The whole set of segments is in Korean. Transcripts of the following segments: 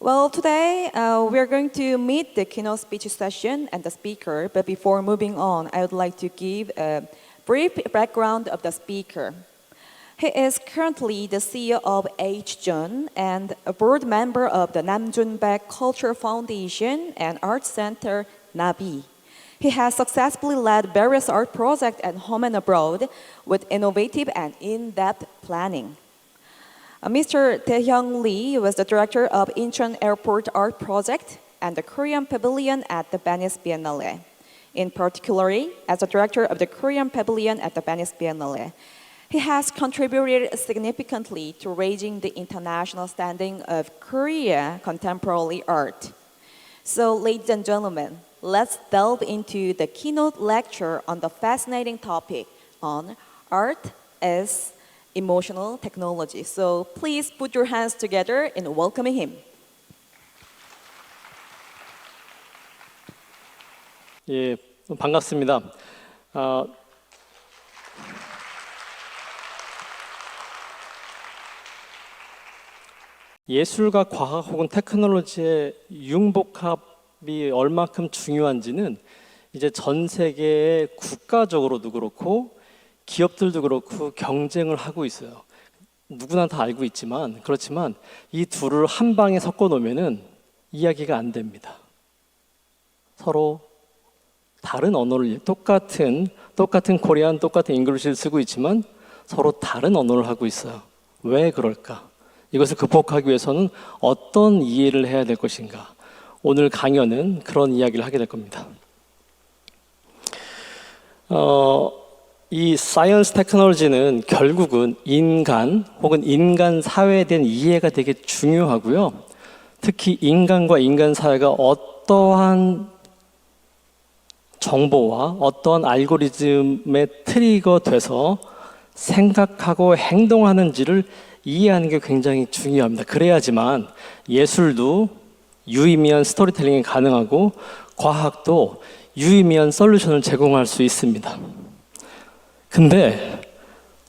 Well, today we're going to meet the keynote speech session and the speaker, but before moving on, I would like to give a brief background of the speaker. He is currently the CEO of HJUN and a board member of the Namjoon Baek Culture Foundation and Art Center, NABI. He has successfully led various art projects at home and abroad with innovative and in-depth planning. Mr. Taehyung Lee was the director of Incheon Airport Art Project and the Korean Pavilion at the Venice Biennale. In particular, as the director of the Korean Pavilion at the Venice Biennale, he has contributed significantly to raising the international standing of Korea contemporary art. So, ladies and gentlemen, let's delve into the keynote lecture on the fascinating topic on art as emotional technology. So please put your hands together in welcoming him. 예, 반갑습니다. 예술과 과학 혹은 테크놀로지의 융복합이 얼마큼 중요한지는 이제 전 세계의 국가적으로도 그렇고 기업들도 그렇고 경쟁을 하고 있어요. 누구나 다 알고 있지만 그렇지만 이 둘을 한 방에 섞어 놓으면은 이야기가 안 됩니다. 서로 다른 언어를 똑같은 코리안, 똑같은 잉글리시를 쓰고 있지만 서로 다른 언어를 하고 있어요. 왜 그럴까? 이것을 극복하기 위해서는 어떤 이해를 해야 될 것인가? 오늘 강연은 그런 이야기를 하게 될 겁니다. 이 사이언스 테크놀로지는 결국은 인간 혹은 인간 사회에 대한 이해가 되게 중요하고요. 특히 인간과 인간 사회가 어떠한 정보와 어떠한 알고리즘에 트리거 돼서 생각하고 행동하는지를 이해하는 게 굉장히 중요합니다. 그래야지만 예술도 유의미한 스토리텔링이 가능하고 과학도 유의미한 솔루션을 제공할 수 있습니다. 근데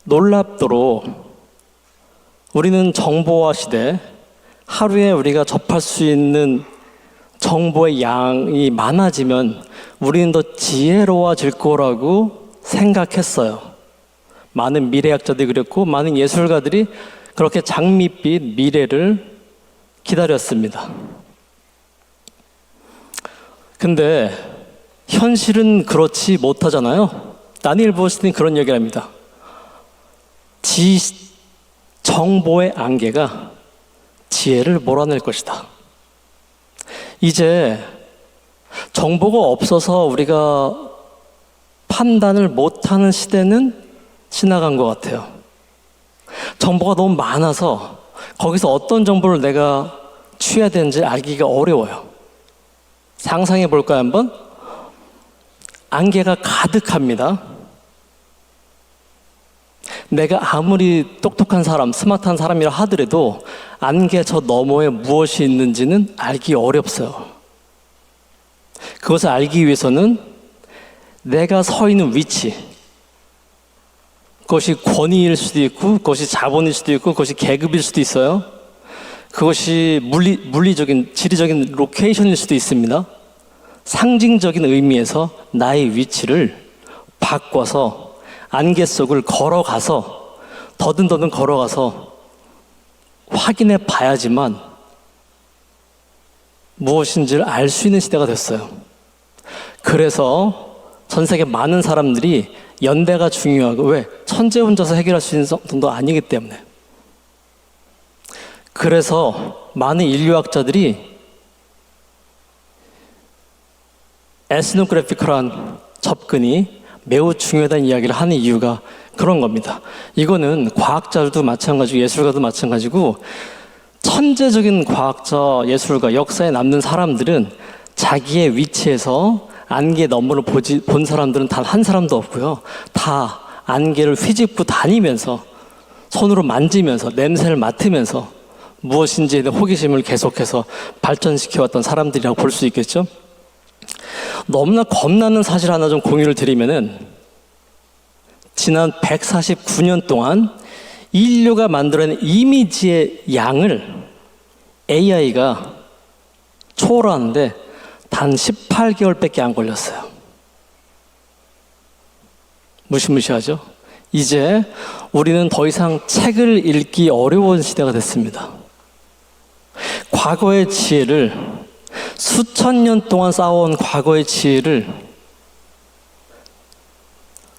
놀랍도록 우리는 정보화 시대, 하루에 우리가 접할 수 있는 정보의 양이 많아지면 우리는 더 지혜로워질 거라고 생각했어요. 많은 미래학자들이 그랬고 많은 예술가들이 그렇게 장밋빛 미래를 기다렸습니다. 근데 현실은 그렇지 못하잖아요. 다니엘 보스틴이 그런 얘기를 합니다. 정보의 안개가 지혜를 몰아낼 것이다. 이제 정보가 없어서 우리가 판단을 못하는 시대는 지나간 것 같아요. 정보가 너무 많아서 거기서 어떤 정보를 내가 취해야 되는지 알기가 어려워요. 상상해 볼까요, 한번? 안개가 가득합니다. 내가 아무리 똑똑한 사람, 스마트한 사람이라 하더라도 안개 저 너머에 무엇이 있는지는 알기 어렵어요. 그것을 알기 위해서는 내가 서 있는 위치, 그것이 권위일 수도 있고, 그것이 자본일 수도 있고, 그것이 계급일 수도 있어요. 그것이 물리적인, 지리적인 로케이션일 수도 있습니다. 상징적인 의미에서 나의 위치를 바꿔서 안개 속을 걸어가서 더듬더듬 걸어가서 확인해 봐야지만 무엇인지를 알 수 있는 시대가 됐어요. 그래서 전 세계 많은 사람들이 연대가 중요하고, 왜? 천재 혼자서 해결할 수 있는 정도 아니기 때문에. 그래서 많은 인류학자들이 에스노그래피컬한 접근이 매우 중요하다는 이야기를 하는 이유가 그런 겁니다. 이거는 과학자들도 마찬가지고 예술가도 마찬가지고 천재적인 과학자, 예술가, 역사에 남는 사람들은 자기의 위치에서 안개 너머를 본 사람들은 단 한 사람도 없고요. 다 안개를 휘집고 다니면서 손으로 만지면서 냄새를 맡으면서 무엇인지에 대한 호기심을 계속해서 발전시켜왔던 사람들이라고 볼 수 있겠죠. 너무나 겁나는 사실 하나 좀 공유를 드리면은 지난 149년 동안 인류가 만들어낸 이미지의 양을 AI가 초월하는데 단 18개월밖에 안 걸렸어요. 무시무시하죠? 이제 우리는 더 이상 책을 읽기 어려운 시대가 됐습니다. 과거의 지혜를, 수천 년 동안 쌓아온 과거의 지혜를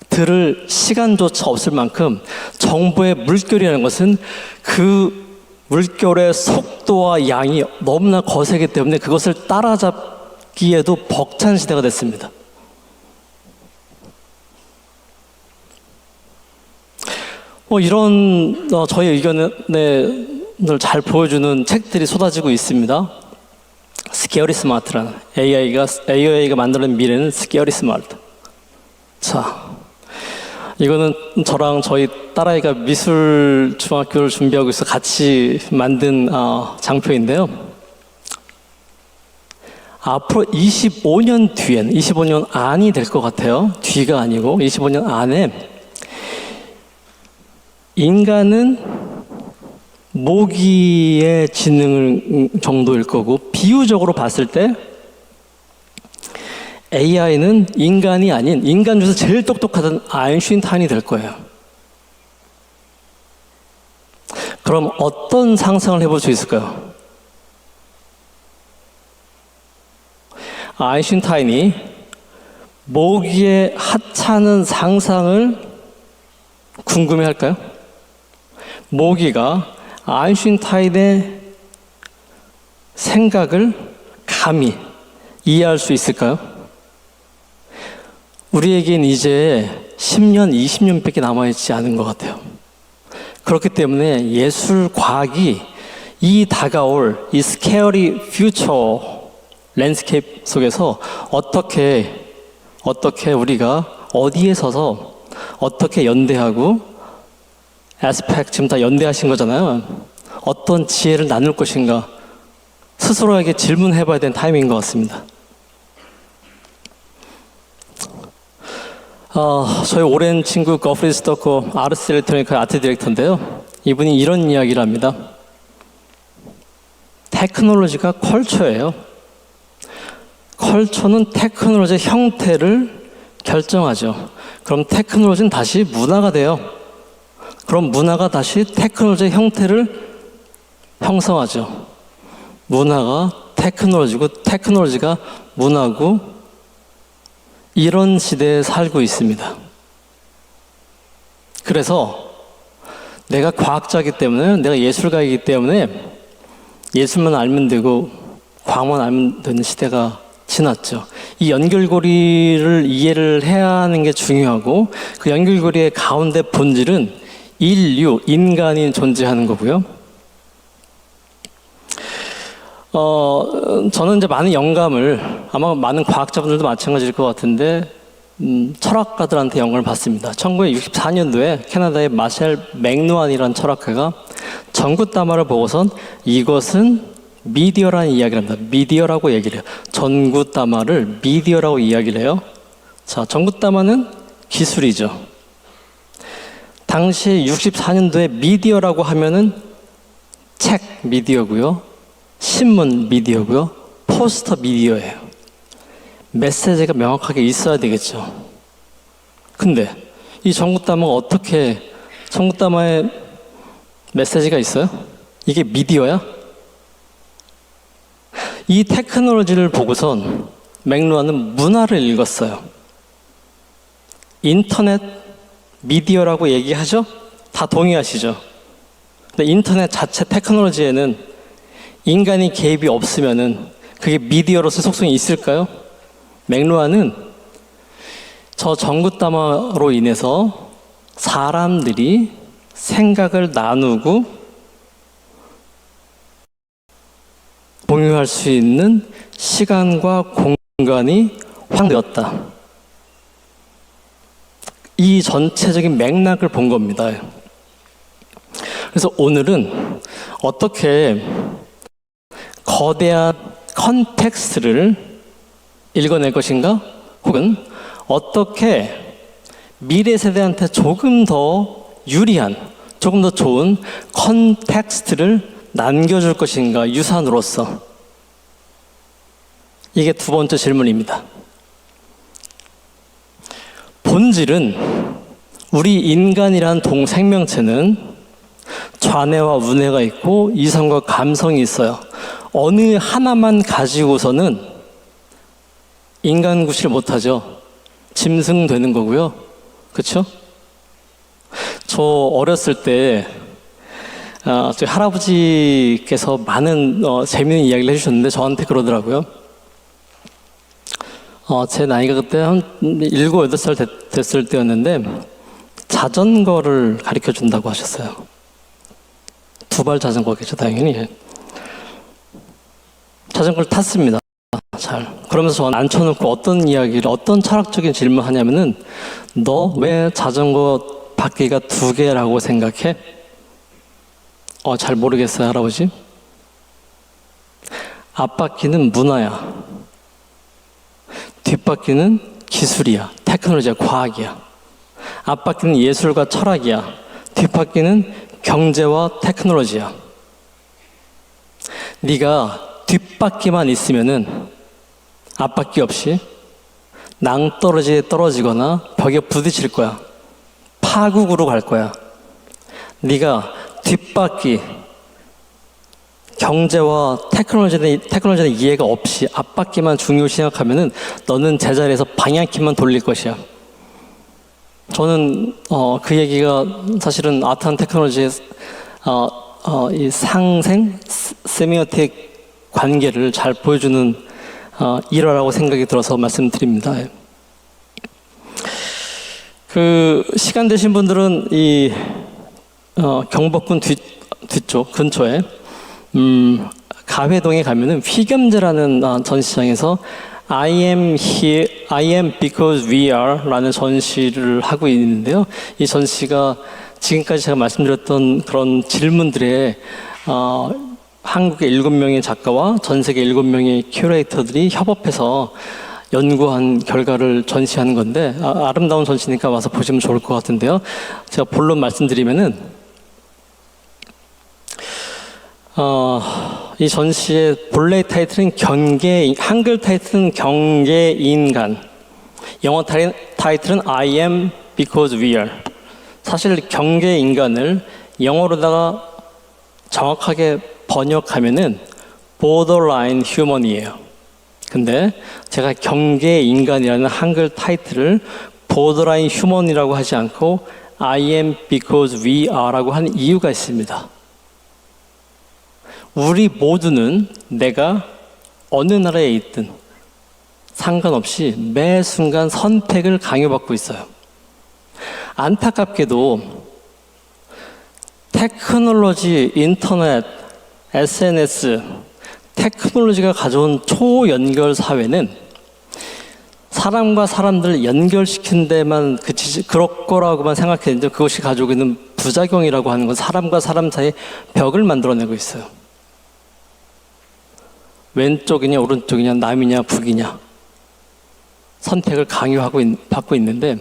들을 시간조차 없을 만큼 정보의 물결이라는 것은 그 물결의 속도와 양이 너무나 거세기 때문에 그것을 따라잡기에도 벅찬 시대가 됐습니다. 이런 저희 의견을 잘 보여주는 책들이 쏟아지고 있습니다. 스케어리 스마트라는 AI가 만드는 미래는 스케어리 스마트. 자, 이거는 저랑 저희 딸아이가 미술 중학교를 준비하고 있어 같이 만든 장표인데요. 앞으로 25년 뒤엔, 25년 안이 될 것 같아요. 뒤가 아니고 25년 안에 인간은 모기의 지능 정도일 거고, 비유적으로 봤을 때 AI는 인간이 아닌, 인간 중에서 제일 똑똑하던 아인슈타인이 될 거예요. 그럼 어떤 상상을 해볼 수 있을까요? 아인슈타인이 모기의 하찮은 상상을 궁금해할까요? 모기가 아인슈타인의 생각을 감히 이해할 수 있을까요? 우리에겐 이제 10년, 20년밖에 남아있지 않은 것 같아요. 그렇기 때문에 예술 과학이 이 다가올 이 스케어리 퓨처 랜드스케이프 속에서 어떻게 우리가 어디에 서서 어떻게 연대하고 에스펙 지금 다 연대하신 거잖아요. 어떤 지혜를 나눌 것인가 스스로에게 질문해봐야 되는 타이밍인 것 같습니다. 저희 오랜 친구 거프리 스토커 아르스 일렉트로니카 아트 디렉터인데요. 이분이 이런 이야기를 합니다. 테크놀로지가 컬처예요. 컬처는 테크놀로지의 형태를 결정하죠. 그럼 테크놀로지는 다시 문화가 돼요. 그럼 문화가 다시 테크놀로지의 형태를 형성하죠. 문화가 테크놀로지고 테크놀로지가 문화고, 이런 시대에 살고 있습니다. 그래서 내가 과학자이기 때문에, 내가 예술가이기 때문에 예술만 알면 되고 과학만 알면 되는 시대가 지났죠. 이 연결고리를 이해를 해야 하는 게 중요하고, 그 연결고리의 가운데 본질은 인간이 존재하는 거고요. 저는 이제 많은 영감을, 아마 많은 과학자분들도 마찬가지일 것 같은데, 철학가들한테 영감을 받습니다. 1964년도에 캐나다의 마셸 맥루안이라는 철학가가 전구다마를 보고선 이것은 미디어라는 이야기를 합니다. 미디어라고 얘기를 해요. 전구다마를 미디어라고 이야기를 해요. 자, 전구다마는 기술이죠. 당시 64년도에 미디어라고 하면은 책 미디어고요, 신문 미디어고요, 포스터 미디어예요. 메시지가 명확하게 있어야 되겠죠. 근데 이 전구다마가 어떻게, 전구다마에 메시지가 있어요? 이게 미디어야? 이 테크놀로지를 보고선 맥루안은 문화를 읽었어요. 인터넷 미디어라고 얘기하죠? 다 동의하시죠? 근데 인터넷 자체 테크놀로지에는 인간이 개입이 없으면은 그게 미디어로서 속성이 있을까요? 맥루안은 저 전구다마로 인해서 사람들이 생각을 나누고 공유할 수 있는 시간과 공간이 확대되었다. 이 전체적인 맥락을 본 겁니다. 그래서 오늘은 어떻게 거대한 컨텍스트를 읽어낼 것인가? 혹은 어떻게 미래 세대한테 조금 더 유리한, 조금 더 좋은 컨텍스트를 남겨줄 것인가, 유산으로서. 이게 두 번째 질문입니다. 본질은 우리 인간이란 동생명체는 좌뇌와 우뇌가 있고 이성과 감성이 있어요. 어느 하나만 가지고서는 인간 구실 못하죠. 짐승 되는 거고요. 그렇죠? 저 어렸을 때 저희 할아버지께서 많은 재미있는 이야기를 해주셨는데 저한테 그러더라고요. 제 나이가 그때 한 7, 8살 됐을 때였는데 자전거를 가르쳐 준다고 하셨어요. 두발 자전거겠죠, 당연히. 자전거를 탔습니다. 잘. 그러면서 저는 앉혀놓고 어떤 이야기를, 어떤 철학적인 질문을 하냐면은 너 왜 자전거 바퀴가 2개라고 생각해? 잘 모르겠어요, 할아버지. 앞바퀴는 문화야. 뒷바퀴는 기술이야. 테크놀로지야, 과학이야. 앞바퀴는 예술과 철학이야. 뒷바퀴는 경제와 테크놀로지야. 네가 뒷바퀴만 있으면은 앞바퀴 없이 낭떠러지에 떨어지거나 벽에 부딪힐 거야. 파국으로 갈 거야. 네가 뒷바퀴 경제와 테크놀로지의 이해가 없이 앞바퀴만 중요시 생각하면은 너는 제자리에서 방향키만 돌릴 것이야. 저는 그 얘기가 사실은 아트 앤 테크놀로지의 이 상생 세미오틱 관계를 잘 보여주는 일화라고 생각이 들어서 말씀드립니다. 그 시간 되신 분들은 이 경복궁 뒤쪽 근처에 가회동에 가면은 휘겸제라는 전시장에서 I am here, I am because we are 라는 전시를 하고 있는데요. 이 전시가 지금까지 제가 말씀드렸던 그런 질문들에 한국의 7명의 작가와 전 세계 7명의 큐레이터들이 협업해서 연구한 결과를 전시하는 건데 아름다운 전시니까 와서 보시면 좋을 것 같은데요. 제가 본론 말씀드리면은 이 전시의 본래 타이틀은 한글 타이틀은 경계인간, 영어 타이틀은 I am because we are. 사실 경계인간을 영어로다가 정확하게 번역하면은 borderline human이에요. 근데 제가 경계인간이라는 한글 타이틀을 borderline human이라고 하지 않고 I am because we are라고 한 이유가 있습니다. 우리 모두는 내가 어느 나라에 있든 상관없이 매 순간 선택을 강요받고 있어요. 안타깝게도 테크놀로지, 인터넷, SNS, 테크놀로지가 가져온 초연결 사회는 사람과 사람들을 연결시킨 데만 그럴 거라고만 생각했는데 그것이 가지고 있는 부작용이라고 하는 건 사람과 사람 사이에 벽을 만들어내고 있어요. 왼쪽이냐 오른쪽이냐 남이냐 북이냐 선택을 받고 있는데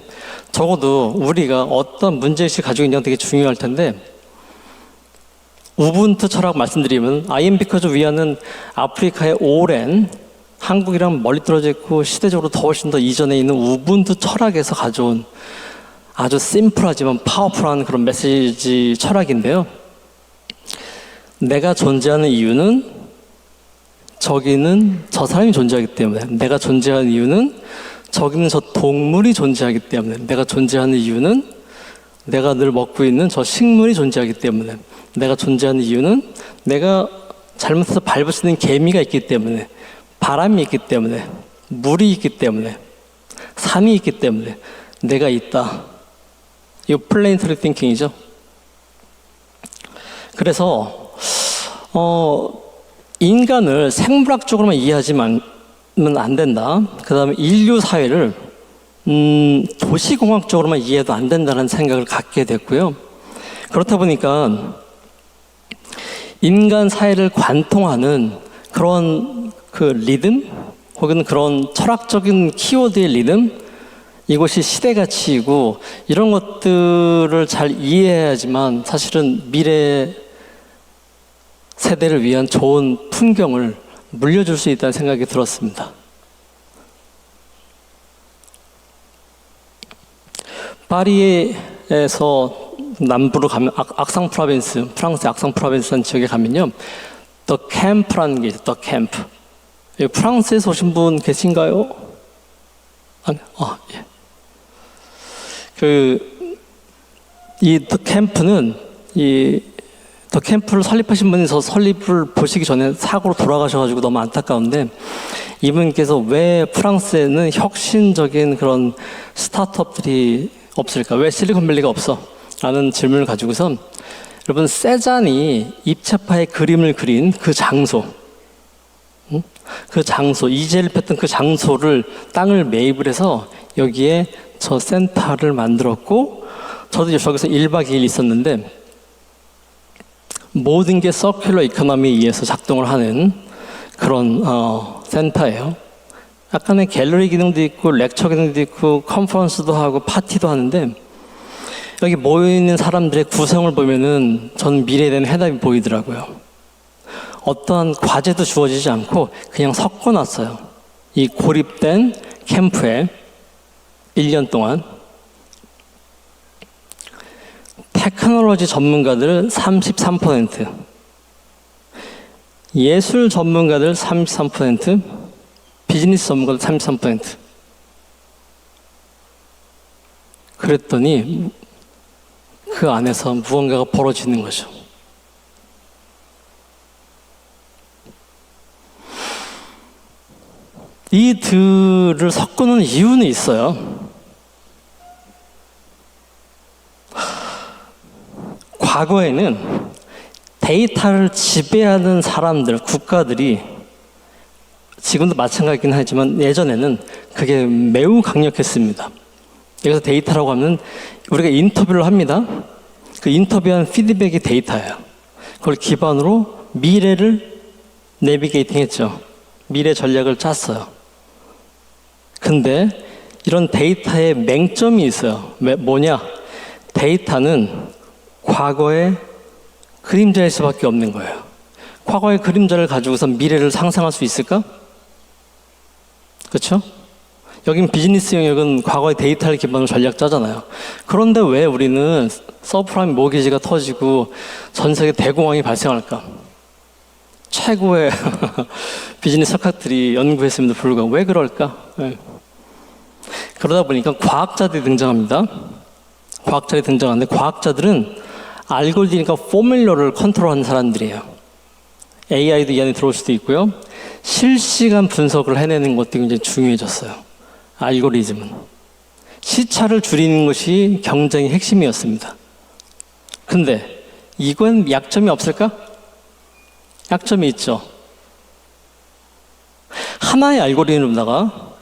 적어도 우리가 어떤 문제의식을 가지고 있냐가 되게 중요할 텐데 우분투 철학 말씀드리면 I am because we are는 아프리카의 오랜 한국이랑 멀리 떨어져 있고 시대적으로 더 훨씬 더 이전에 있는 우분투 철학에서 가져온 아주 심플하지만 파워풀한 그런 메시지 철학인데요. 내가 존재하는 이유는 저기는 저 사람이 존재하기 때문에, 내가 존재하는 이유는 저기는 저 동물이 존재하기 때문에, 내가 존재하는 이유는 내가 늘 먹고 있는 저 식물이 존재하기 때문에, 내가 존재하는 이유는 내가 잘못해서 밟을 수 있는 개미가 있기 때문에, 바람이 있기 때문에, 물이 있기 때문에, 산이 있기 때문에 내가 있다. 이거 플레인트리 띵킹이죠. 그래서 인간을 생물학적으로만 이해하지만 안 된다. 그 다음에 인류 사회를 도시공학적으로만 이해해도 안 된다는 생각을 갖게 됐고요. 그렇다 보니까 인간 사회를 관통하는 그런 그 리듬 혹은 그런 철학적인 키워드의 리듬, 이것이 시대가치이고 이런 것들을 잘 이해해야지만 사실은 미래 세대를 위한 좋은 풍경을 물려줄 수 있다는 생각이 들었습니다. 파리에서 남부로 가면 악상 프로빈스, 프랑스 악상 프로빈스라는 지역에 가면요, 더 캠프라는 게 있어요. 더 캠프. 프랑스에서 오신 분 계신가요? 아니, 예. 이 더 캠프는 더 캠프를 설립하신 분이 저 설립을 보시기 전에 사고로 돌아가셔가지고 너무 안타까운데, 이분께서 왜 프랑스에는 혁신적인 그런 스타트업들이 없을까? 왜 실리콘밸리가 없어? 라는 질문을 가지고선 여러분, 세잔이 입체파의 그림을 그린 그 장소, 그 장소, 이젤을 폈던 그 장소를 땅을 매입을 해서 여기에 저 센터를 만들었고, 저도 저기서 1박 2일 있었는데 모든 게 서큘러 이코노미에 의해서 작동을 하는 그런 센터예요. 약간의 갤러리 기능도 있고 렉처 기능도 있고 컨퍼런스도 하고 파티도 하는데, 여기 모여있는 사람들의 구성을 보면은 전 미래에 대한 해답이 보이더라고요. 어떠한 과제도 주어지지 않고 그냥 섞어놨어요. 이 고립된 캠프에 1년 동안. 테크놀로지 전문가들 33%, 예술 전문가들 33%, 비즈니스 전문가들 33%. 그랬더니 그 안에서 무언가가 벌어지는 거죠. 이 둘을 섞는 이유는 있어요. 과거에는 데이터를 지배하는 사람들, 국가들이, 지금도 마찬가지긴 하지만 예전에는 그게 매우 강력했습니다. 여기서 데이터라고 하면 우리가 인터뷰를 합니다. 그 인터뷰한 피드백이 데이터예요. 그걸 기반으로 미래를 내비게이팅 했죠. 미래 전략을 짰어요. 근데 이런 데이터에 맹점이 있어요. 뭐냐? 데이터는 과거의 그림자일 수밖에 없는 거예요. 과거의 그림자를 가지고서 미래를 상상할 수 있을까? 그렇죠? 여긴 비즈니스 영역은 과거의 데이터를 기반으로 전략 짜잖아요. 그런데 왜 우리는 서프라임 모기지가 터지고 전 세계 대공황이 발생할까? 최고의 비즈니스 학자들이 연구했음에도 불구하고 왜 그럴까? 네. 그러다 보니까 과학자들이 등장합니다. 과학자들이 등장하는데, 과학자들은 알고리즘과 포뮬러를 컨트롤하는 사람들이에요. AI도 이 안에 들어올 수도 있고요. 실시간 분석을 해내는 것도 굉장히 중요해졌어요. 알고리즘은. 시차를 줄이는 것이 경쟁의 핵심이었습니다. 근데 이건 약점이 없을까? 약점이 있죠. 하나의 알고리즘에다가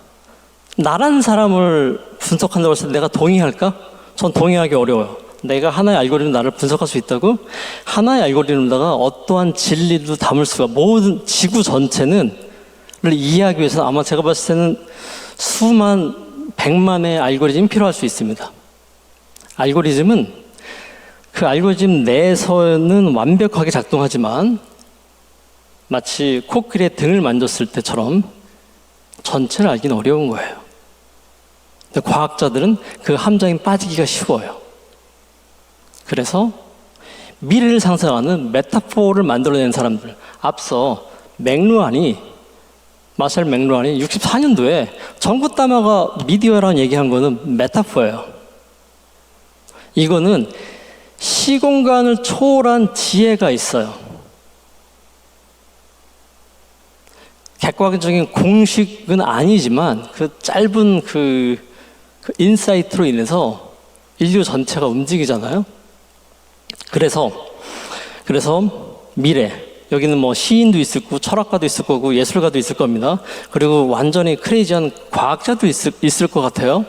나란 사람을 분석한다고 해서 내가 동의할까? 전 동의하기 어려워요. 내가 하나의 알고리즘 나를 분석할 수 있다고? 하나의 알고리즘에다가 어떠한 진리도 담을 수가, 모든 지구 전체는 를 이해하기 위해서 아마 제가 봤을 때는 수만, 백만의 알고리즘이 필요할 수 있습니다. 알고리즘은 그 알고리즘 내에서는 완벽하게 작동하지만 마치 코끼리의 등을 만졌을 때처럼 전체를 알기는 어려운 거예요. 근데 과학자들은 그 함정에 빠지기가 쉬워요. 그래서 미래를 상상하는 메타포를 만들어낸 사람들, 앞서 마샬 맥루한이 64년도에 전구 따마가 미디어라는 얘기한 거는 메타포예요. 이거는 시공간을 초월한 지혜가 있어요. 객관적인 공식은 아니지만 그 짧은 그 인사이트로 인해서 인류 전체가 움직이잖아요. 그래서 미래, 여기는 뭐 시인도 있을 거고 철학가도 있을 거고 예술가도 있을 겁니다. 그리고 완전히 크레이지한 과학자도 있을 것 같아요.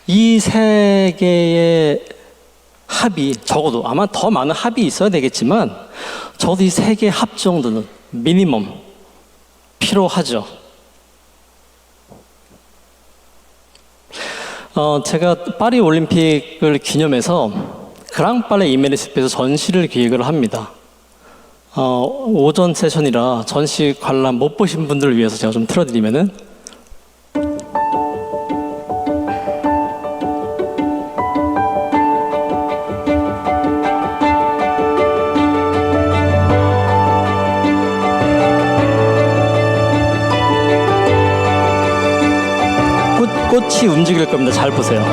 이 세 개의 합이, 적어도 아마 더 많은 합이 있어야 되겠지만 적어도 이 세 개의 합 정도는 미니멈 필요하죠. 제가 파리 올림픽을 기념해서 그랑팔레 이메리스에서 전시를 기획을 합니다. 오전 세션이라 전시 관람 못 보신 분들을 위해서 제가 좀 틀어드리면은, 꽃이 움직일 겁니다. 잘 보세요.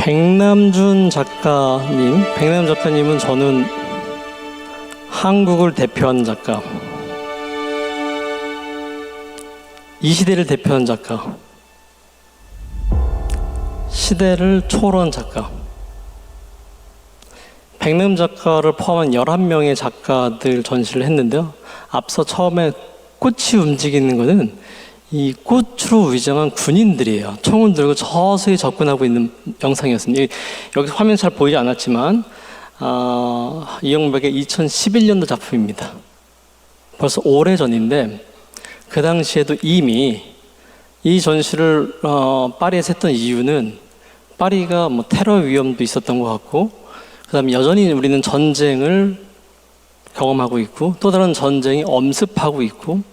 백남준 작가님은 저는 한국을 대표하는 작가, 이 시대를 대표하는 작가, 시대를 초월한 작가. 백남 작가를 포함한 11명의 작가들 전시를 했는데요. 앞서 처음에 꽃이 움직이는 것은 이 꽃으로 위장한 군인들이에요. 총을 들고 서서히 접근하고 있는 영상이었습니다. 여기 화면 잘 보이지 않았지만 이영백의 2011년도 작품입니다. 벌써 오래전인데 그 당시에도 이미 이 전시를 파리에서 했던 이유는 파리가 뭐 테러 위험도 있었던 것 같고, 그 다음에 여전히 우리는 전쟁을 경험하고 있고 또 다른 전쟁이 엄습하고 있고,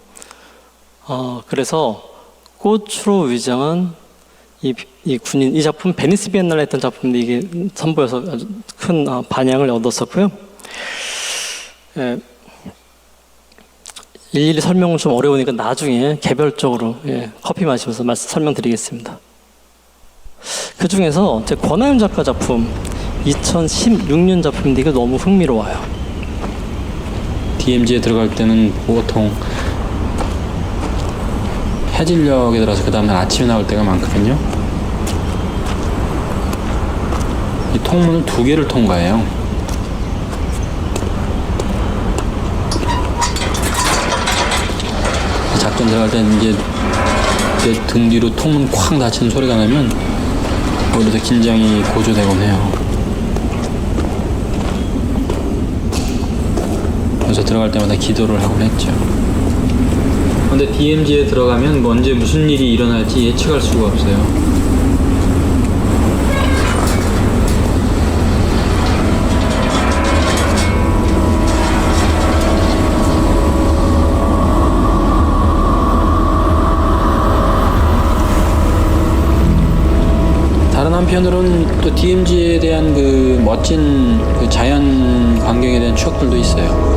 그래서 꽃으로 위장한 이 군인, 이 작품 베니스 비엔날레 했던 작품인데 이게 선보여서 아주 큰 반향을 얻었었고요. 일일이 설명은 좀 어려우니까 나중에 개별적으로 커피 마시면서 설명드리겠습니다. 그 중에서 제 권하윤 작가 작품 2016년 작품인데 이게 너무 흥미로워요. DMZ에 들어갈 때는 보통 해질녘에 들어서 그 다음날 아침에 나올 때가 많거든요. 이 통문을 2개를 통과해요. 작전 들어갈 때는 이제 내 등 뒤로 통문 쾅 닫히는 소리가 나면 오히려 더 긴장이 고조되곤 해요. 그래서 들어갈 때마다 기도를 하곤 했죠. 근데 DMZ에 들어가면 언제 무슨 일이 일어날지 예측할 수가 없어요. 다른 한편으로는 또 DMZ에 대한 그 멋진 그 자연 광경에 대한 추억들도 있어요.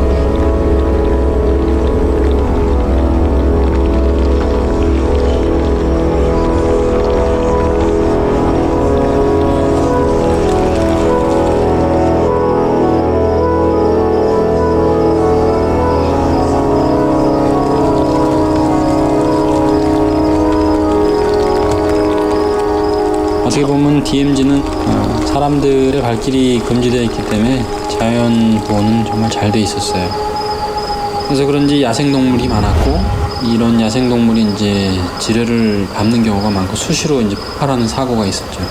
어떻게 보면 DMZ는 사람들의 발길이 금지되어 있기 때문에 자연 보호는 정말 잘 돼 있었어요. 그래서 그런지 야생동물이 많았고, 이런 야생동물이 이제 지뢰를 밟는 경우가 많고 수시로 이제 폭발하는 사고가 있었죠.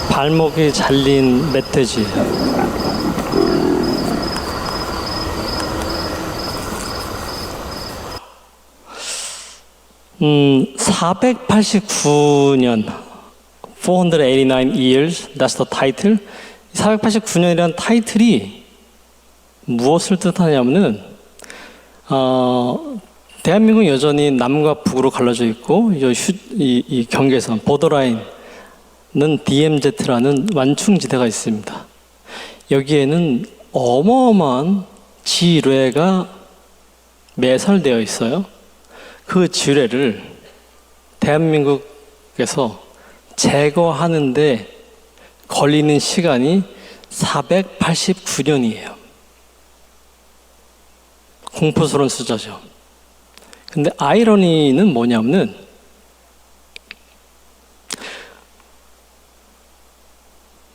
발목이 잘린 멧돼지. 489년 489 years, that's the title. 489년이라는 타이틀이 무엇을 뜻하냐면은 대한민국은 여전히 남과 북으로 갈라져 있고 이 경계선 보더라인은 DMZ라는 완충지대가 있습니다. 여기에는 어마어마한 지뢰가 매설되어 있어요. 그 지뢰를 대한민국에서 제거하는데 걸리는 시간이 489년이에요. 공포스러운 숫자죠. 근데 아이러니는 뭐냐면은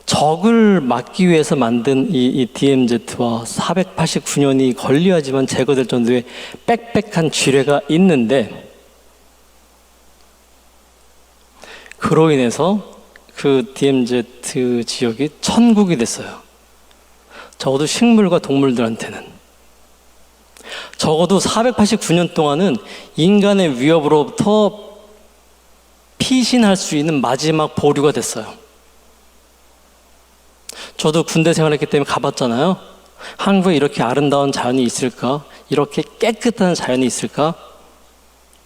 적을 막기 위해서 만든 이 DMZ와 489년이 걸려야지만 제거될 정도의 빽빽한 지뢰가 있는데, 그로 인해서 그 DMZ 지역이 천국이 됐어요. 적어도 식물과 동물들한테는. 적어도 489년 동안은 인간의 위협으로부터 피신할 수 있는 마지막 보류가 됐어요. 저도 군대 생활했기 때문에 가봤잖아요. 한국에 이렇게 아름다운 자연이 있을까? 이렇게 깨끗한 자연이 있을까?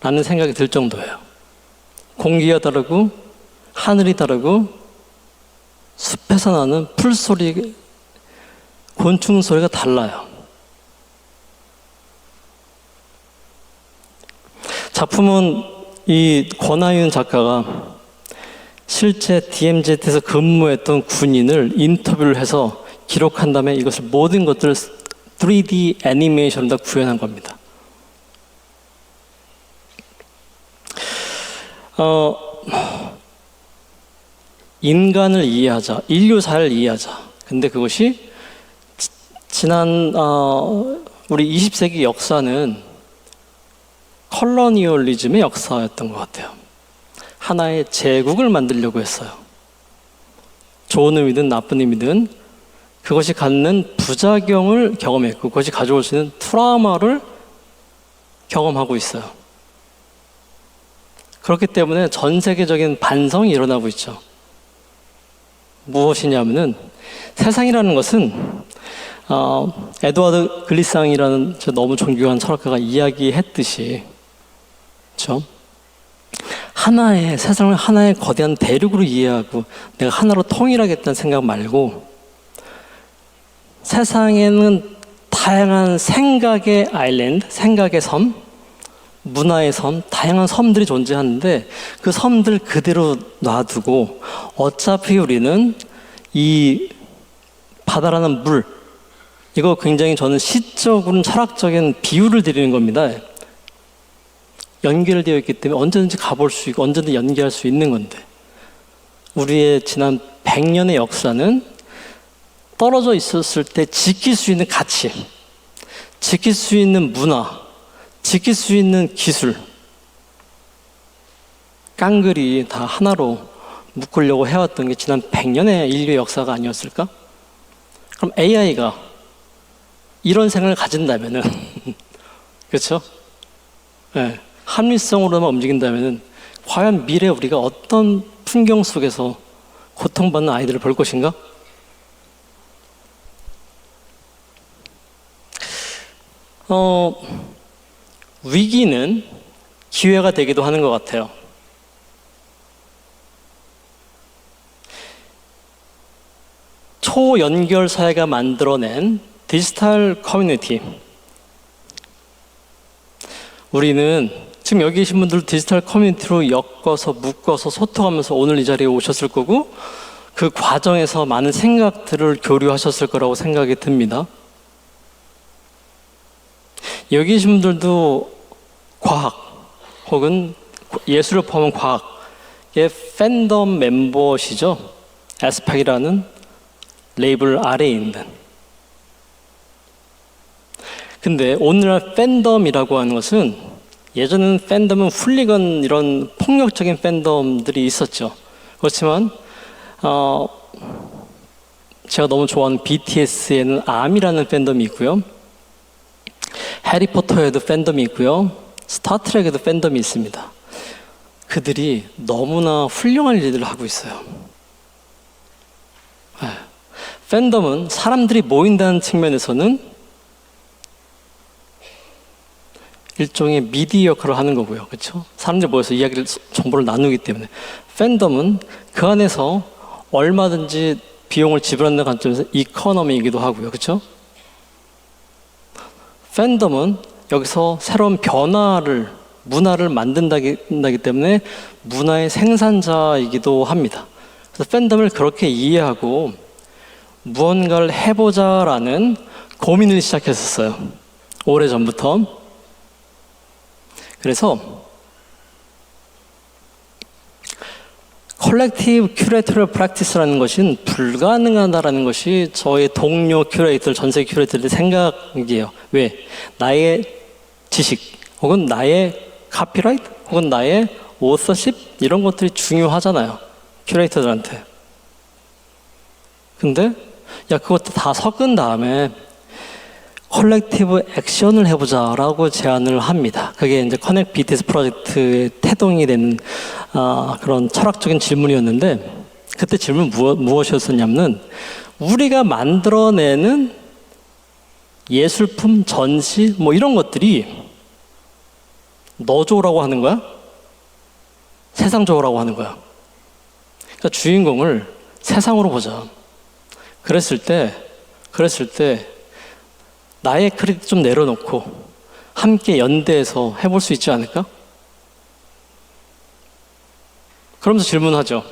라는 생각이 들 정도예요. 공기가 다르고 하늘이 다르고 숲에서 나는 풀소리, 곤충 소리가 달라요. 작품은 이 권하윤 작가가 실제 DMZ에서 근무했던 군인을 인터뷰를 해서 기록한 다음에 이것을 모든 것들을 3D 애니메이션으로 다 구현한 겁니다. 인간을 이해하자, 인류사를 이해하자. 근데 그것이 지난 우리 20세기 역사는 컬러니얼리즘의 역사였던 것 같아요. 하나의 제국을 만들려고 했어요. 좋은 의미든 나쁜 의미든 그것이 갖는 부작용을 경험했고 그것이 가져올 수 있는 트라우마를 경험하고 있어요. 그렇기 때문에 전 세계적인 반성이 일어나고 있죠. 무엇이냐면은 세상이라는 것은 에드워드 글리상이라는 저 너무 존경하는 철학가가 이야기했듯이, 그렇죠? 하나의 세상을 하나의 거대한 대륙으로 이해하고 내가 하나로 통일하겠다는 생각 말고 세상에는 다양한 생각의 아일랜드, 생각의 섬, 문화의 섬, 다양한 섬들이 존재하는데 그 섬들 그대로 놔두고 어차피 우리는 이 바다라는 물, 이거 굉장히 저는 시적으로는 철학적인 비유를 드리는 겁니다. 연결되어 있기 때문에 언제든지 가볼 수 있고 언제든지 연계할 수 있는 건데, 우리의 지난 100년의 역사는 떨어져 있었을 때 지킬 수 있는 가치, 지킬 수 있는 문화, 지킬 수 있는 기술, 깡글이 다 하나로 묶으려고 해왔던 게 지난 100년의 인류의 역사가 아니었을까? 그럼 AI가 이런 생각을 가진다면은 그렇죠? 네. 합리성으로만 움직인다면은 과연 미래 우리가 어떤 풍경 속에서 고통받는 아이들을 볼 것인가? 위기는 기회가 되기도 하는 것 같아요. 초연결 사회가 만들어낸 디지털 커뮤니티. 우리는 지금 여기 계신 분들 디지털 커뮤니티로 엮어서 묶어서 소통하면서 오늘 이 자리에 오셨을 거고 그 과정에서 많은 생각들을 교류하셨을 거라고 생각이 듭니다. 여기 계신 분들도 과학 혹은 예술을 포함한 과학의 팬덤 멤버시죠. 에스팍이라는 레이블 아래에 있는. 근데 오늘날 팬덤이라고 하는 것은, 예전에는 팬덤은 훌리건 이런 폭력적인 팬덤들이 있었죠. 그렇지만 제가 너무 좋아하는 BTS에는 아미라는 팬덤이 있고요, 해리포터에도 팬덤이 있고요, 스타트rek에도 팬덤이 있습니다. 그들이 너무나 훌륭한 일들을 하고 있어요. 팬덤은 사람들이 모인다는 측면에서는 일종의 미디어 역할을 하는 거고요. 그렇죠? 사람들이 모여서 이야기를, 정보를 나누기 때문에. 팬덤은 그 안에서 얼마든지 비용을 지불하는 관점에서 이코노미이기도 하고요. 그렇죠? 팬덤은 여기서 새로운 변화를, 문화를 만든다기 때문에 문화의 생산자이기도 합니다. 그래서 팬덤을 그렇게 이해하고 무언가를 해보자라는 고민을 시작했었어요. 오래전부터. 그래서 컬렉티브 큐레이터럴 프랙티스라는 것은 불가능하다라는 것이 저의 동료 큐레이터, 전 세계 큐레이터들의 생각이에요. 왜? 나의 지식 혹은 나의 카피라이트 혹은 나의 오서십 이런 것들이 중요하잖아요. 큐레이터들한테. 근데 야, 그것도 다 섞은 다음에 컬렉티브 액션을 해보자라고 제안을 합니다. 그게 이제 커넥트 BTS 프로젝트의 태동이 되는 그런 철학적인 질문이었는데, 그때 질문 무엇이었었냐면, 우리가 만들어내는 예술품, 전시, 뭐 이런 것들이 너 좋으라고 하는 거야? 세상 좋으라고 하는 거야. 그러니까 주인공을 세상으로 보자. 그랬을 때 나의 크레딧 좀 내려놓고 함께 연대해서 해볼 수 있지 않을까? 그러면서 질문하죠.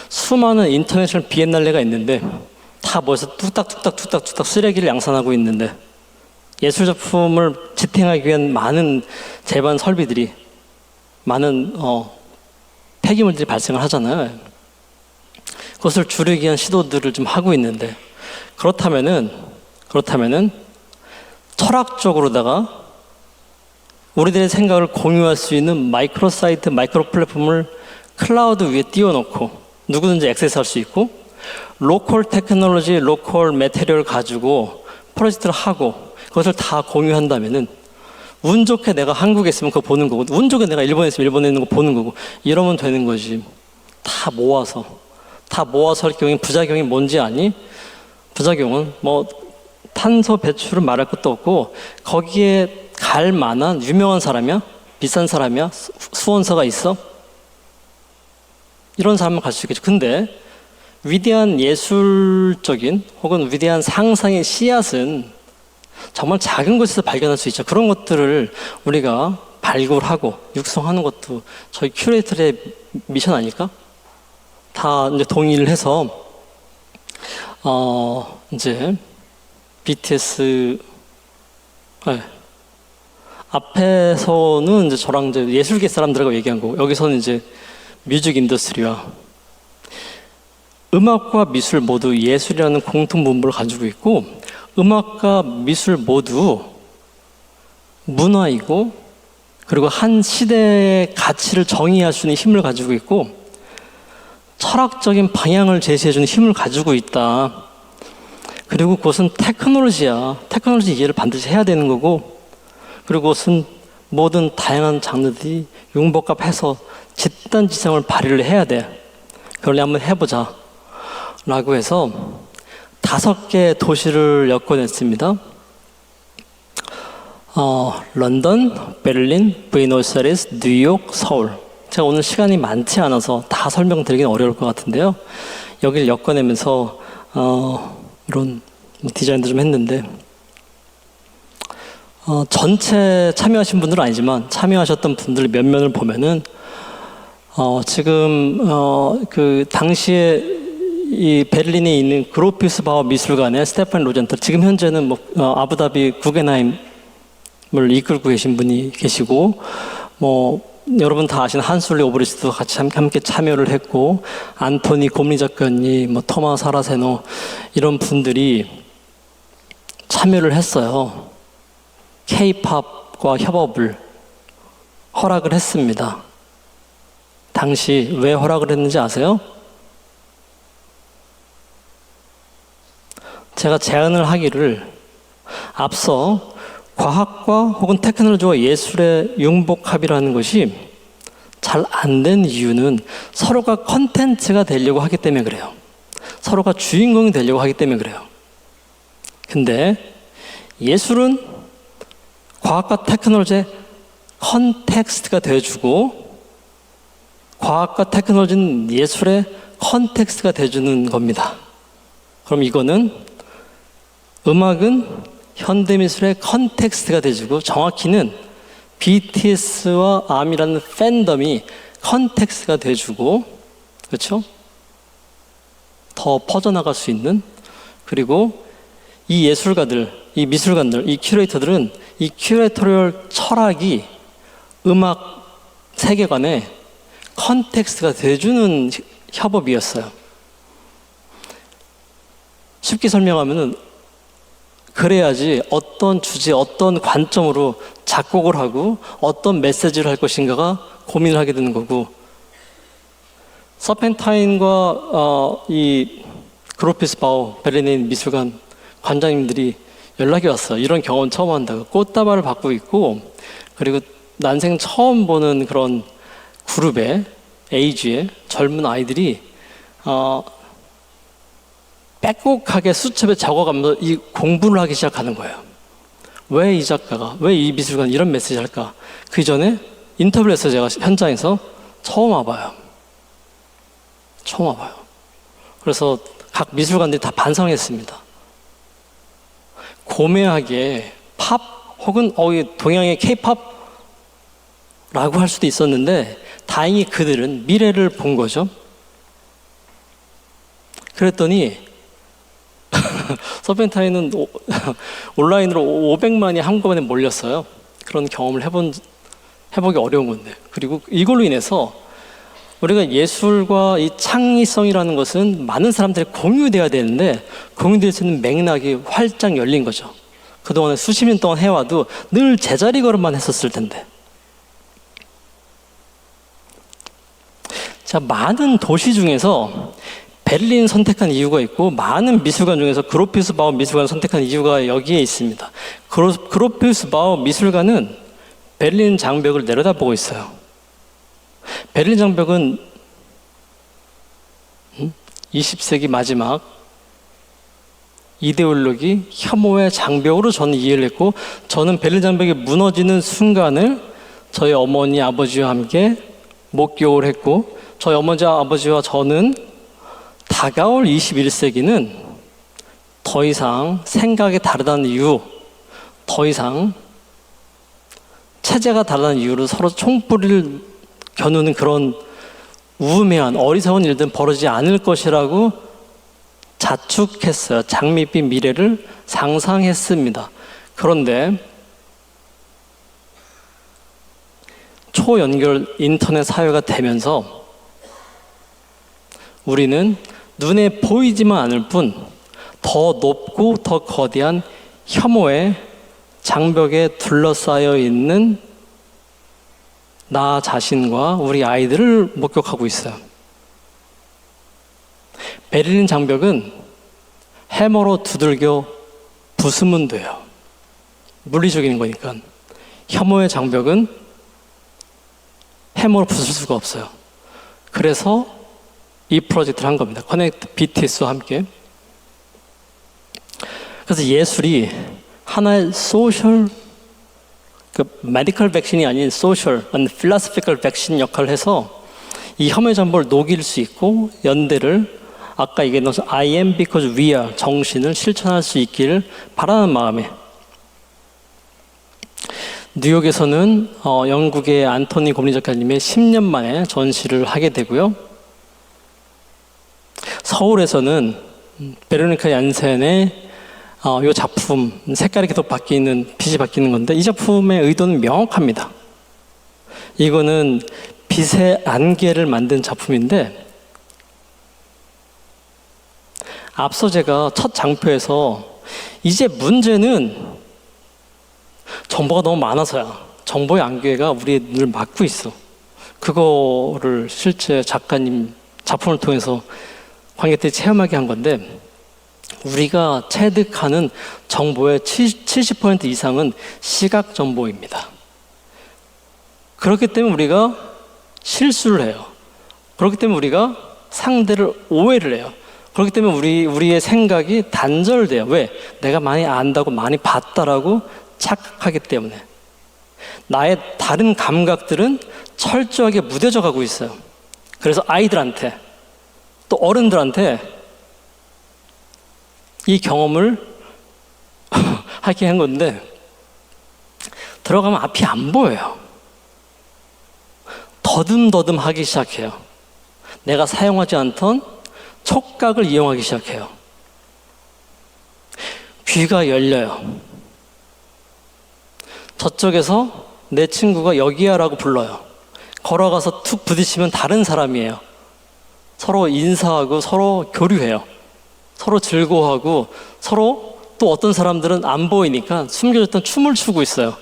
수많은 인터내셔널 비엔날레가 있는데 다 모여서 뚝딱뚝딱 쓰레기를 양산하고 있는데 예술 작품을 지탱하기 위한 많은 제반 설비들이, 많은 폐기물들이 발생을 하잖아요. 그것을 줄이기 위한 시도들을 좀 하고 있는데, 그렇다면은 철학적으로다가 우리들의 생각을 공유할 수 있는 마이크로 사이트, 마이크로 플랫폼을 클라우드 위에 띄워놓고 누구든지 액세스할 수 있고, 로컬 테크놀로지, 로컬 매테리얼을 가지고 프로젝트를 하고 그것을 다 공유한다면은, 운 좋게 내가 한국에 있으면 그거 보는 거고, 운 좋게 내가 일본에 있으면 일본에 있는 거 보는 거고, 이러면 되는 거지. 다 모아서 할 경우에 부작용이 뭔지 아니? 부작용은 뭐 탄소 배출은 말할 것도 없고, 거기에 갈 만한 유명한 사람이야? 비싼 사람이야? 수원서가 있어? 이런 사람만 갈 수 있겠죠. 근데 위대한 예술적인 혹은 위대한 상상의 씨앗은 정말 작은 곳에서 발견할 수 있죠. 그런 것들을 우리가 발굴하고 육성하는 것도 저희 큐레이터의 미션 아닐까? 다 이제 동의를 해서 이제 BTS 앞에서는 이제 저랑 이제 예술계 사람들하고 얘기한 거고, 여기서는 이제 뮤직 인더스트리와 음악과 미술 모두 예술이라는 공통 분모를 가지고 있고, 음악과 미술 모두 문화이고, 그리고 한 시대의 가치를 정의할 수 있는 힘을 가지고 있고, 철학적인 방향을 제시해주는 힘을 가지고 있다. 그리고 그것은 테크놀로지야. 테크놀로지 이해를 반드시 해야 되는 거고, 그리고 그것은 모든 다양한 장르들이 융복합해서 집단지성을 발휘를 해야 돼. 그걸 한번 해보자 라고 해서 5개 도시를 엮어냈습니다. 런던, 베를린, 부에노스아이레스, 뉴욕, 서울. 제가 오늘 시간이 많지 않아서 다 설명드리긴 어려울 것 같은데요. 여기를 엮어내면서 이런 디자인도 좀 했는데, 전체 참여하신 분들은 아니지만 참여하셨던 분들 몇 면을 보면은 지금 그 당시에 이 베를린에 있는 그로피우스바우 미술관의 스테판 로젠터, 지금 현재는 뭐 아부다비 구겐하임을 이끌고 계신 분이 계시고, 뭐 여러분 다 아시는 한술리 오브리스트도 같이 함께 참여를 했고, 안토니 곰리 작가님, 뭐 토마스 사라세노 이런 분들이 참여를 했어요. K-팝과 협업을 허락을 했습니다. 당시 왜 허락을 했는지 아세요? 제가 제안을 하기를, 앞서 과학과 혹은 테크놀로지와 예술의 융복합이라는 것이 잘 안 된 이유는 서로가 컨텐츠가 되려고 하기 때문에 그래요. 서로가 주인공이 되려고 하기 때문에 그래요. 근데 예술은 과학과 테크놀로지의 컨텍스트가 되어주고 과학과 테크놀로지는 예술의 컨텍스트가 되어주는 겁니다. 그럼 이거는 음악은 현대미술의 컨텍스트가 되어주고 정확히는 BTS와 아미라는 팬덤이 컨텍스트가 되어주고 그렇죠? 더 퍼져나갈 수 있는 그리고 이 예술가들, 이 미술관들, 이 큐레이터들은 이 큐레이터리얼 철학이 음악 세계관에 컨텍스트가 되어주는 협업이었어요. 쉽게 설명하면은 그래야지 어떤 주제, 어떤 관점으로 작곡을 하고 어떤 메시지를 할 것인가가 고민을 하게 되는 거고 서펜타인과 이 그로피스바우 베르린 미술관 관장님들이 연락이 왔어요. 이런 경험 처음 한다고. 꽃다발을 받고 있고 그리고 난생 처음 보는 그런 그룹의 에이지의 젊은 아이들이 빼곡하게 수첩에 적어가면서 이 공부를 하기 시작하는 거예요. 왜 이 작가가, 왜 이 미술관 이런 메시지를 할까? 그 전에 인터뷰를 했어요. 제가 현장에서 처음 와봐요. 처음 와봐요. 그래서 각 미술관들이 다 반성했습니다. 고매하게 팝 혹은 동양의 케이팝라고 할 수도 있었는데 다행히 그들은 미래를 본 거죠. 그랬더니 서펜타인은 온라인으로 500만이 한꺼번에 몰렸어요. 그런 경험을 해보기 어려운 건데. 그리고 이걸로 인해서 우리가 예술과 이 창의성이라는 것은 많은 사람들이 공유돼야 되는데 공유될 수 있는 맥락이 활짝 열린 거죠. 그동안에 수십 년 동안 해와도 늘 제자리 걸음만 했었을 텐데. 자, 많은 도시 중에서 베를린 선택한 이유가 있고 많은 미술관 중에서 그로피스바우 미술관을 선택한 이유가 여기에 있습니다. 그로피스바우 미술관은 베를린 장벽을 내려다보고 있어요. 베를린 장벽은 20세기 마지막 이데올로기 혐오의 장벽으로 저는 이해를 했고 저는 베를린 장벽이 무너지는 순간을 저희 어머니 아버지와 함께 목격을 했고 저희 어머니 아버지와 저는 다가올 21세기는 더 이상 생각이 다르다는 이유, 더 이상 체제가 다르다는 이유로 서로 총뿌리를 겨누는 그런 우매한 어리석은 일들은 벌어지지 않을 것이라고 자축했어요. 장밋빛 미래를 상상했습니다. 그런데 초연결 인터넷 사회가 되면서 우리는 눈에 보이지만 않을 뿐 더 높고 더 거대한 혐오의 장벽에 둘러싸여 있는 나 자신과 우리 아이들을 목격하고 있어요. 베를린 장벽은 해머로 두들겨 부수면 돼요. 물리적인 거니까. 혐오의 장벽은 해머로 부술 수가 없어요. 그래서 이 프로젝트를 한 겁니다. 커넥트 BTS와 함께. 그래서 예술이 하나의 소셜, 메디컬 백신이 아닌 소셜, 필라소피컬 백신 역할을 해서 이 혐오의 장벽을 녹일 수 있고 연대를 아까 얘기한 것처럼 I am because we are 정신을 실천할 수 있기를 바라는 마음에 뉴욕에서는 영국의 안토니 곰리 작가님의 10년 만에 전시를 하게 되고요. 서울에서는 베로니카 얀센의 이 작품 색깔이 계속 바뀌는 빛이 바뀌는 건데 이 작품의 의도는 명확합니다. 이거는 빛의 안개를 만든 작품인데 앞서 제가 첫 장표에서 이제 문제는 정보가 너무 많아서야 정보의 안개가 우리의 눈을 막고 있어. 그거를 실제 작가님 작품을 통해서 관객들이 체험하게 한 건데 우리가 체득하는 정보의 70% 이상은 시각 정보입니다. 그렇기 때문에 우리가 실수를 해요. 그렇기 때문에 우리가 상대를 오해를 해요. 그렇기 때문에 우리의 생각이 단절돼요. 왜? 내가 많이 안다고 많이 봤다라고 착각하기 때문에. 나의 다른 감각들은 철저하게 무뎌져 가고 있어요. 그래서 아이들한테 또 어른들한테 이 경험을 하게 한 건데, 들어가면 앞이 안 보여요. 더듬더듬 하기 시작해요. 내가 사용하지 않던 촉각을 이용하기 시작해요. 귀가 열려요. 저쪽에서 내 친구가 여기야 라고 불러요. 걸어가서 툭 부딪히면 다른 사람이에요. 서로 인사하고 서로 교류해요. 서로 즐거워하고, 서로 또 어떤 사람들은 안 보이니까 숨겨졌던 춤을 추고 있어요.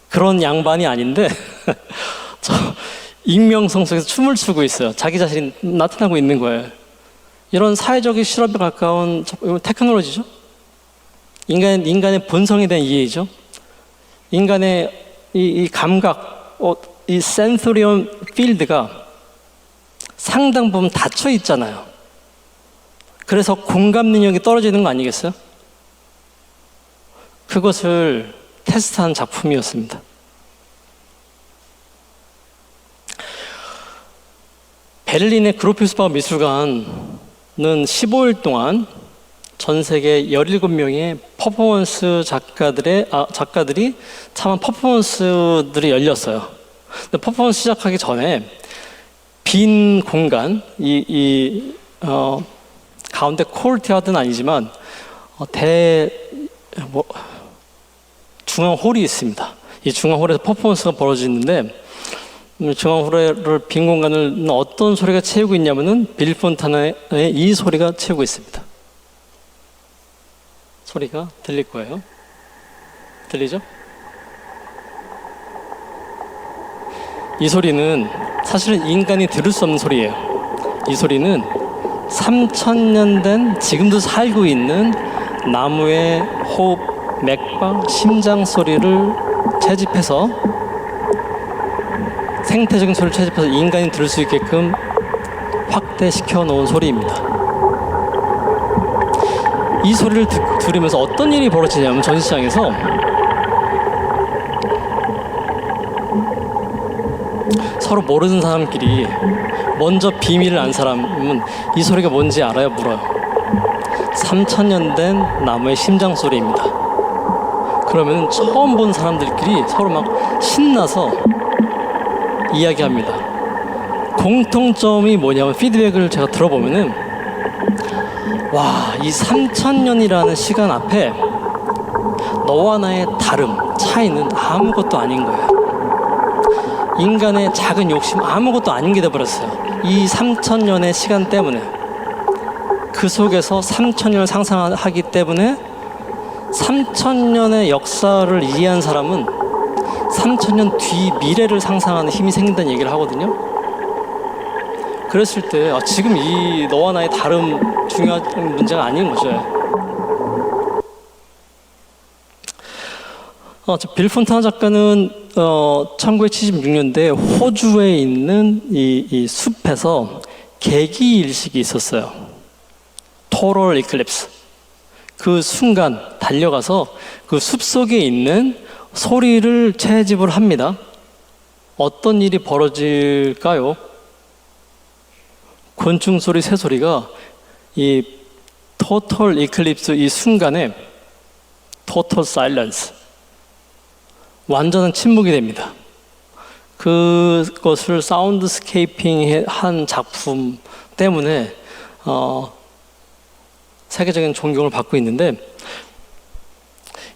그런 양반이 아닌데 저 익명성 속에서 춤을 추고 있어요. 자기 자신이 나타나고 있는 거예요. 이런 사회적인 실험에 가까운 테크놀로지죠. 인간의 본성에 대한 이해이죠. 인간의 이 감각, 이 센소리온 필드가 상당 부분 닫혀 있잖아요. 그래서 공감 능력이 떨어지는 거 아니겠어요? 그것을 테스트한 작품이었습니다. 베를린의 그로피스바흐 미술관은 15일 동안 전 세계 17명의 퍼포먼스 작가들이 참한 퍼포먼스들이 열렸어요. 근데 퍼포먼스 시작하기 전에 빈 공간, 가운데 콜테아드는 아니지만 중앙 홀이 있습니다. 이 중앙 홀에서 퍼포먼스가 벌어지는데, 중앙 홀을 빈 공간을 어떤 소리가 채우고 있냐면은 빌 폰타나의 이 소리가 채우고 있습니다. 소리가 들릴 거예요. 들리죠? 이 소리는 사실은 인간이 들을 수 없는 소리예요. 이 소리는 3000년 된 지금도 살고 있는 나무의 호흡, 맥박, 심장 소리를 채집해서, 생태적인 소리를 채집해서 인간이 들을 수 있게끔 확대시켜 놓은 소리입니다. 이 소리를 들으면서 어떤 일이 벌어지냐면, 전시장에서 서로 모르는 사람끼리 먼저 비밀을 안 사람은 이 소리가 뭔지 알아요? 물어요. 3000년 된 나무의 심장 소리입니다. 그러면 처음 본 사람들끼리 서로 막 신나서 이야기합니다. 공통점이 뭐냐면, 피드백을 제가 들어보면은, 와, 이 3000년이라는 시간 앞에 너와 나의 다름, 차이는 아무것도 아닌 거예요. 인간의 작은 욕심 아무것도 아닌 게 돼버렸어요. 이 3000년의 시간 때문에. 그 속에서 3000년을 상상하기 때문에 3000년의 역사를 이해한 사람은 3000년 뒤 미래를 상상하는 힘이 생긴다는 얘기를 하거든요. 그랬을 때 지금 이 너와 나의 다름 중요한 문제가 아닌 거죠. 빌 폰타나 작가는 1976년도에 호주에 있는 이 숲에서 개기 일식이 있었어요. 토럴 이클립스. 그 순간 달려가서 그 숲속에 있는 소리를 채집을 합니다. 어떤 일이 벌어질까요? 곤충 소리, 새 소리가 이 토털 이클립스 이 순간에 토털 사일런스, 완전한 침묵이 됩니다. 그것을 사운드 스케이핑 한 작품 때문에 세계적인 존경을 받고 있는데,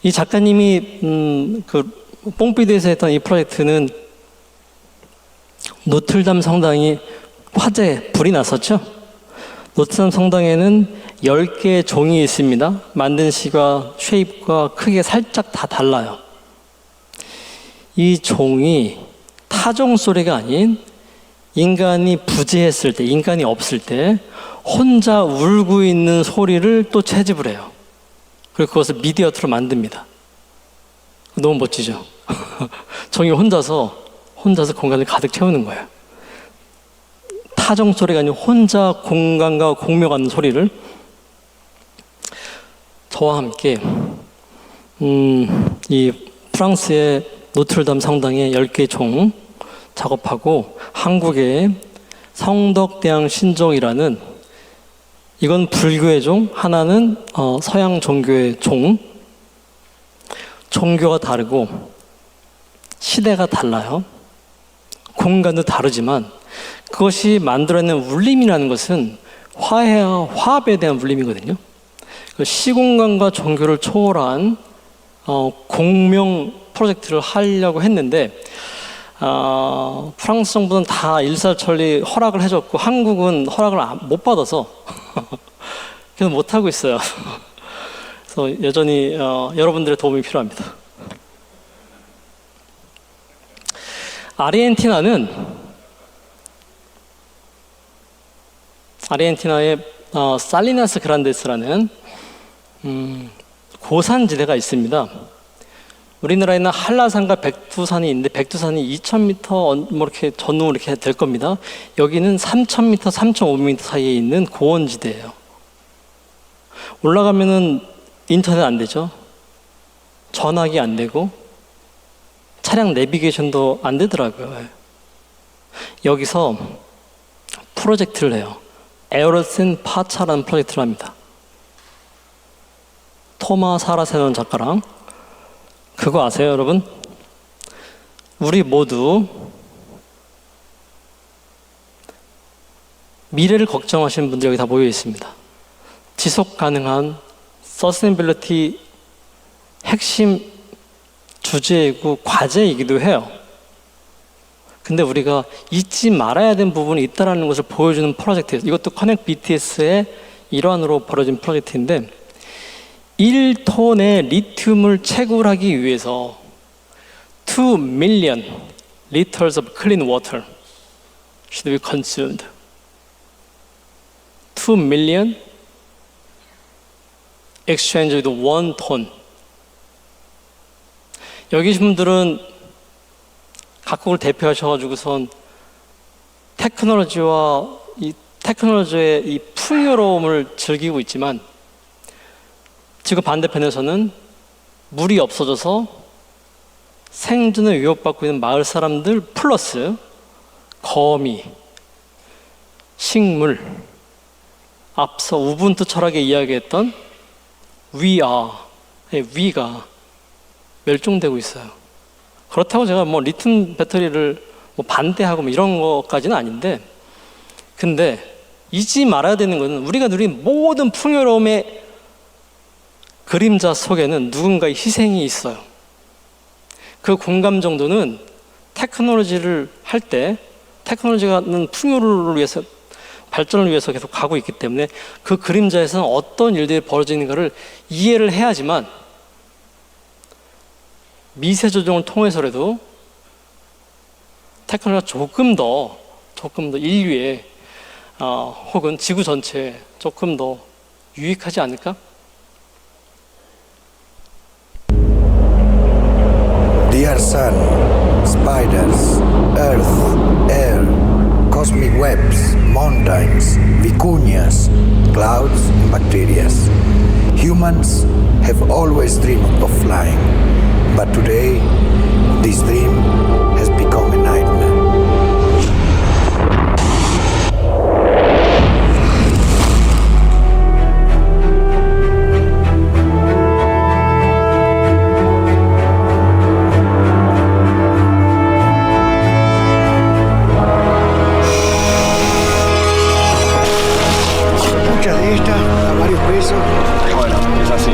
이 작가님이 그 뽕피드에서 했던 이 프로젝트는 노틀담 성당이 화재, 불이 났었죠. 노틀담 성당에는 10개의 종이 있습니다. 만든 시가, 쉐입과 크기가 살짝 다 달라요. 이 종이 타종 소리가 아닌 인간이 부재했을 때, 인간이 없을 때 혼자 울고 있는 소리를 또 채집을 해요. 그리고 그것을 미디어트로 만듭니다. 너무 멋지죠? 종이 혼자서 혼자서 공간을 가득 채우는 거예요. 타정 소리가 아니고 혼자 공간과 공명하는 소리를 저와 함께 이 프랑스의 노트르담 성당의 10개 종 작업하고 한국의 성덕대왕 신종이라는 이건 불교의 종, 하나는 서양 종교의 종. 종교가 다르고 시대가 달라요. 공간도 다르지만 그것이 만들어낸 울림이라는 것은 화해와 화합에 대한 울림이거든요. 시공간과 종교를 초월한 공명 프로젝트를 하려고 했는데 프랑스 정부는 다 일사천리 허락을 해줬고 한국은 허락을 못 받아서 그래서 못하고 있어요. 그래서 여전히 여러분들의 도움이 필요합니다. 아르헨티나의 살리나스 그란데스라는 고산지대가 있습니다. 우리나라에는 한라산과 백두산이 있는데 백두산이 2,000m 뭐 이렇게 전후 이렇게 될 겁니다. 여기는 3,000m, 3,500m 사이에 있는 고원지대예요. 올라가면은 인터넷 안 되죠. 전화기 안 되고 차량 내비게이션도 안 되더라고요. 여기서 프로젝트를 해요. 에어로센 파차라는 프로젝트를 합니다. 토마 사라세논 작가랑. 그거 아세요, 여러분? 우리 모두 미래를 걱정하시는 분들이 여기 다 모여 있습니다. 지속 가능한 서스테이너빌리티 핵심 주제이고 과제이기도 해요. 근데 우리가 잊지 말아야 되는 부분이 있다는 것을 보여주는 프로젝트예요. 이것도 커넥 BTS의 일환으로 벌어진 프로젝트인데 1톤의 리튬을 채굴하기 위해서 2 million liters of clean water should be consumed. 2 million exchange with 1 ton. 여기 계신 분들은 각국을 대표하셔가지고선 테크놀로지와 이 테크놀로지의 이 풍요로움을 즐기고 있지만 지구 반대편에서는 물이 없어져서 생존을 위협받고 있는 마을 사람들 플러스 거미, 식물, 앞서 우분투 철학에 이야기했던 위가 멸종되고 있어요. 그렇다고 제가 뭐 리튬 배터리를 뭐 반대하고 뭐 이런 것까지는 아닌데, 근데 잊지 말아야 되는 것은 우리가 누린 모든 풍요로움의 그림자 속에는 누군가의 희생이 있어요. 그 공감 정도는 테크놀로지를 할 때 테크놀로지가는 풍요를 위해서 발전을 위해서 계속 가고 있기 때문에 그 그림자에서는 어떤 일들이 벌어지는가를 이해를 해야지만 미세 조정을 통해서라도 테크놀로지가 조금 더 인류에 혹은 지구 전체에 조금 더 유익하지 않을까? Dear sun, spiders, earth, air, cosmic webs, mountains, vicunias, clouds, and bacteria. Humans have always dreamed of flying, but today this dream has become a nightmare. Muchas de estas a varios pesos. Bueno, es así.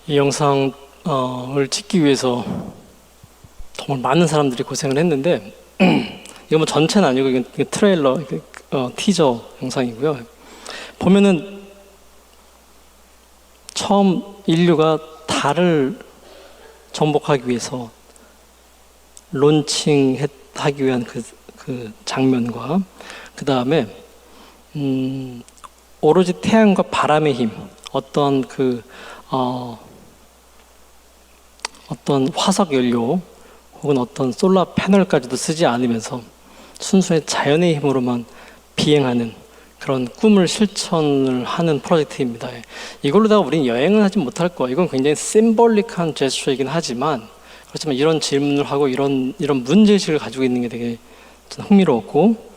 이 영상을 찍기 위해서 정말 많은 사람들이 고생을 했는데 이거 뭐 전체는 아니고 이게 트레일러, 티저 영상이고요. 보면은 처음 인류가 달을 정복하기 위해서 론칭하기 위한 그 장면과 그 다음에 오로지 태양과 바람의 힘, 어떤 어떤 화석 연료 혹은 어떤 솔라 패널까지도 쓰지 않으면서 순수의 자연의 힘으로만 비행하는 그런 꿈을 실천을 하는 프로젝트입니다. 이걸로다가 우리는 여행은 하지 못할 거야. 이건 굉장히 심볼릭한 제스처이긴 하지만 그렇지만 이런 질문을 하고 이런 문제의식을 가지고 있는 게 되게 흥미로웠고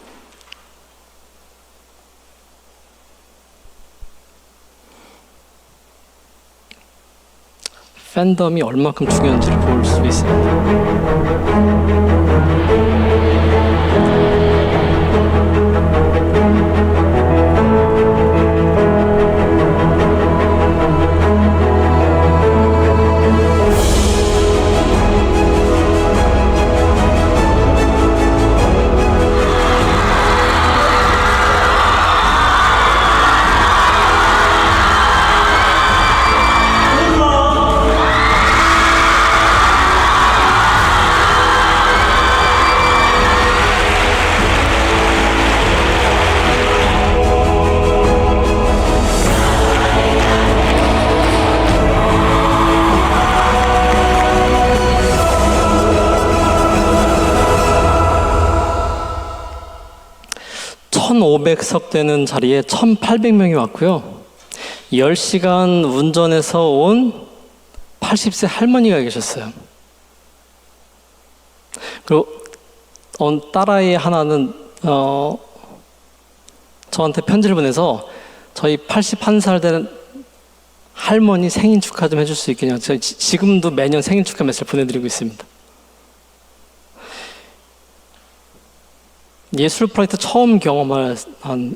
팬덤이 얼마큼 중요한지를 볼 수 있습니다. (1,500석) 되는 자리에 (1,800명이) 왔고요. 10시간 운전해서 온 80세 할머니가 계셨어요. 그리고 딸아이 하나는 저한테 편지를 보내서 저희 81살 되는 할머니 생일 축하 좀 해줄 수 있겠냐고. 제가 지금도 매년 생일 축하 메시지를 보내드리고 있습니다. 예술 프로젝트 처음 경험을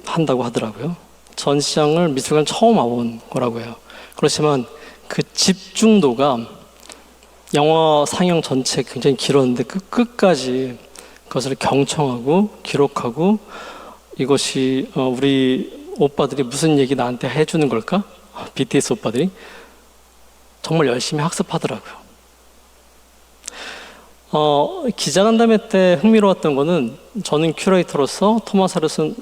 한다고 하더라고요. 전시장을 미술관 처음 와본 거라고 해요. 그렇지만 그 집중도가 영화 상영 전체 굉장히 길었는데 끝까지 그것을 경청하고 기록하고 이것이 우리 오빠들이 무슨 얘기 나한테 해주는 걸까? BTS 오빠들이 정말 열심히 학습하더라고요. 기자간담회 때 흥미로웠던 거는 저는 큐레이터로서 토마스 하리슨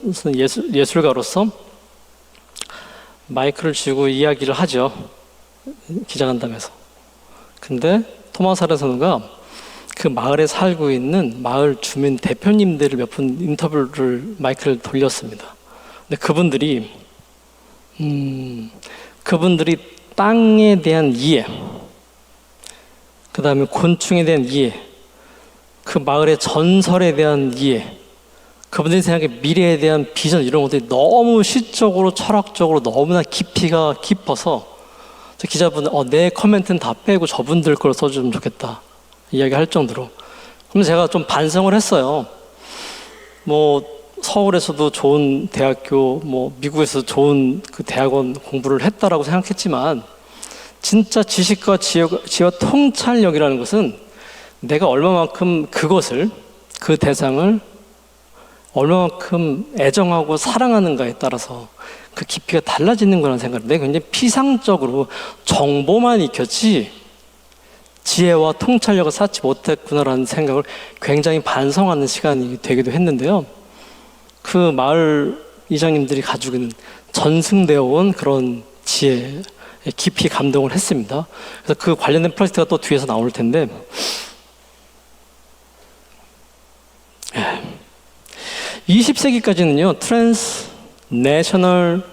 예술가로서 마이크를 쥐고 이야기를 하죠. 기자간담회에서. 근데 토마스 하리슨가 그 마을에 살고 있는 마을 주민 대표님들을 몇 분 인터뷰를 마이크를 돌렸습니다. 근데 그분들이 땅에 대한 이해, 그 다음에 곤충에 대한 이해, 그 마을의 전설에 대한 이해, 그분들이 생각해 미래에 대한 비전 이런 것들이 너무 시적으로 철학적으로 너무나 깊이가 깊어서 저 기자분은 내 커멘트는 다 빼고 저분들 걸 써주면 좋겠다 이야기할 정도로. 그럼 제가 좀 반성을 했어요. 뭐 서울에서도 좋은 대학교, 뭐 미국에서도 좋은 그 대학원 공부를 했다라고 생각했지만 진짜 지식과 지혜와 통찰력이라는 것은 내가 얼마만큼 그 대상을 얼마만큼 애정하고 사랑하는가에 따라서 그 깊이가 달라지는 거라는 생각을 내가 굉장히 피상적으로 정보만 익혔지 지혜와 통찰력을 쌓지 못했구나라는 생각을 굉장히 반성하는 시간이 되기도 했는데요. 그 마을 이장님들이 가지고 있는 전승되어 온 그런 지혜에 깊이 감동을 했습니다. 그래서 그 관련된 프로젝트가 또 뒤에서 나올 텐데 20세기까지는요 트랜스내셔널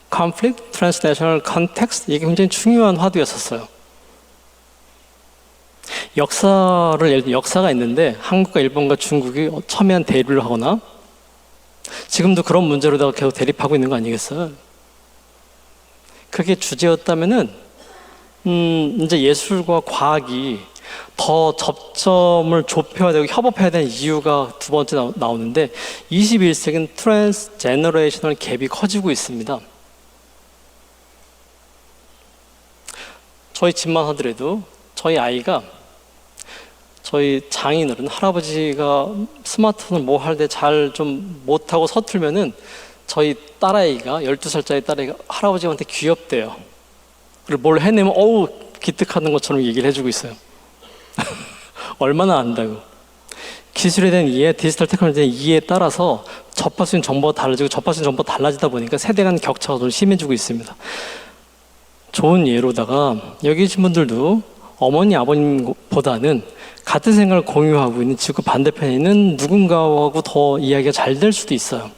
컨플릭트, 트랜스내셔널 컨텍스트 이게 굉장히 중요한 화두였었어요. 예를 들어 역사가 있는데 한국과 일본과 중국이 첨예한 대립을 하거나 지금도 그런 문제로다가 계속 대립하고 있는 거 아니겠어요? 그게 주제였다면은 이제 예술과 과학이 더 접점을 좁혀야 되고 협업해야 되는 이유가 두 번째 나오는데 21세기는 트랜스 제너레이셔널 갭이 커지고 있습니다. 저희 집만 하더라도 저희 아이가 저희 장인어른 할아버지가 스마트폰을 뭐 할 때 잘 좀 못하고 서툴면은 저희 딸아이가 12살짜리 딸아이가 할아버지한테 귀엽대요. 그리고 뭘 해내면 어우 기특하는 것처럼 얘기를 해주고 있어요. 얼마나 안다고. 기술에 대한 이해, 디지털 테크놀로지에 대한 이해에 따라서 접할 수 있는 정보가 달라지고 접할 수 있는 정보가 달라지다 보니까 세대 간 격차가 더 심해지고 있습니다. 좋은 예로다가 여기 계신 분들도 어머니 아버님보다는 같은 생각을 공유하고 있는 지구 반대편에 있는 누군가하고 더 이야기가 잘 될 수도 있어요.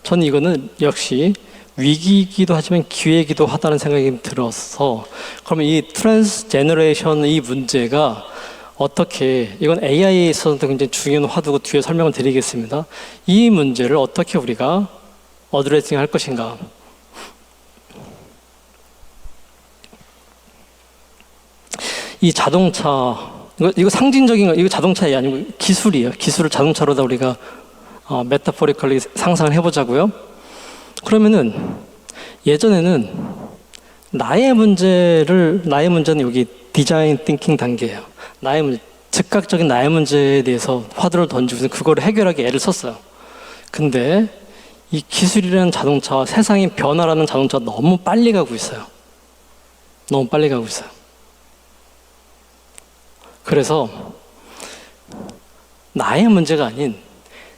저는 이거는 역시 위기이기도 하지만 기회이기도 하다는 생각이 들어서, 그러면 이 트랜스제너레이션 이 문제가 어떻게, 이건 AI에 있어서도 굉장히 중요한 화두고 뒤에 설명을 드리겠습니다. 이 문제를 어떻게 우리가 어드레싱 할 것인가. 이 자동차, 이거 상징적인 거, 이거 자동차이 아니고 기술이에요. 기술을 자동차로다 우리가 메타포리컬리 상상을 해보자고요. 그러면은 예전에는 나의 문제는 여기 디자인 띵킹 단계예요. 나의 문제, 즉각적인 나의 문제에 대해서 화두를 던지고 그거를 해결하기 애를 썼어요. 근데 이 기술이라는 자동차와 세상의 변화라는 자동차가 너무 빨리 가고 있어요. 너무 빨리 가고 있어요. 그래서 나의 문제가 아닌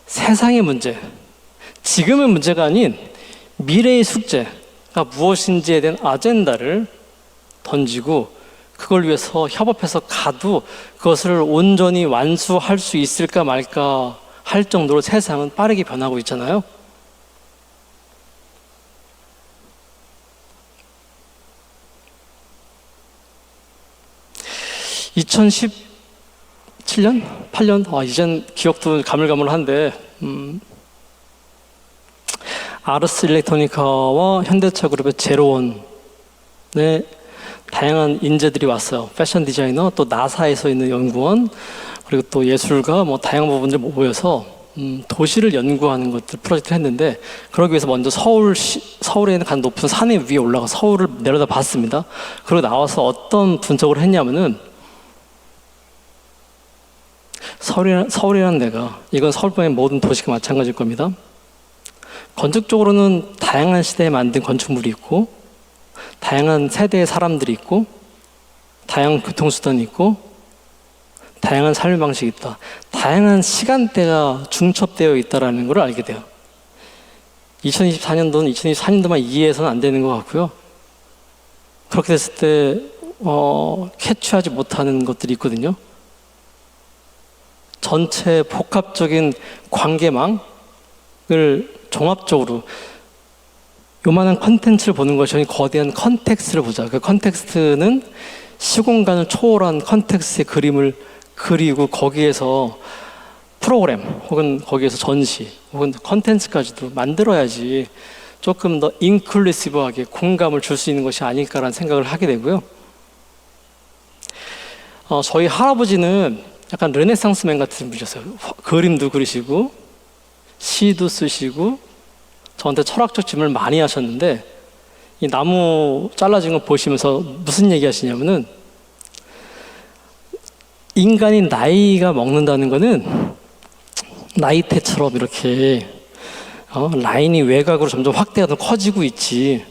세상의 문제, 지금의 문제가 아닌 미래의 숙제가 무엇인지에 대한 아젠다를 던지고 그걸 위해서 협업해서 가도 그것을 온전히 완수할 수 있을까 말까 할 정도로 세상은 빠르게 변하고 있잖아요. (2017년) 8년? 이젠 기억도 가물가물한데 아르스 일렉트로니카와 현대차 그룹의 제로원에 다양한 인재들이 왔어요. 패션 디자이너, 또 나사에서 있는 연구원, 그리고 또 예술가, 다양한 부분들 모여서 도시를 연구하는 것들 프로젝트를 했는데, 그러기 위해서 먼저 서울에 있는 가장 높은 산에 위에 올라가 서울을 내려다 봤습니다. 그리고 나와서 어떤 분석을 했냐면은 서울이라는 데가, 이건 서울뿐만 모든 도시가 마찬가지일 겁니다. 건축적으로는 다양한 시대에 만든 건축물이 있고, 다양한 세대의 사람들이 있고, 다양한 교통수단이 있고, 다양한 삶의 방식이 있다. 다양한 시간대가 중첩되어 있다는 걸 알게 돼요. 2024년도는 2024년도만 이해해서는 안 되는 것 같고요. 그렇게 됐을 때 캐치하지 못하는 것들이 있거든요. 전체 복합적인 관계망을 종합적으로 요만한 컨텐츠를 보는 것이 아닌 거대한 컨텍스트를 보자. 그 컨텍스트는 시공간을 초월한 컨텍스트의 그림을 그리고 거기에서 프로그램 혹은 거기에서 전시 혹은 컨텐츠까지도 만들어야지 조금 더 인클루시브하게 공감을 줄 수 있는 것이 아닐까라는 생각을 하게 되고요. 저희 할아버지는 약간 르네상스맨 같은 분이셨어요. 그림도 그리시고 시도 쓰시고 저한테 철학적 질문을 많이 하셨는데, 이 나무 잘라진 거 보시면서 무슨 얘기 하시냐면은, 인간이 나이가 먹는다는 거는 나이테처럼 이렇게 라인이 외곽으로 점점 확대가 커지고 있지.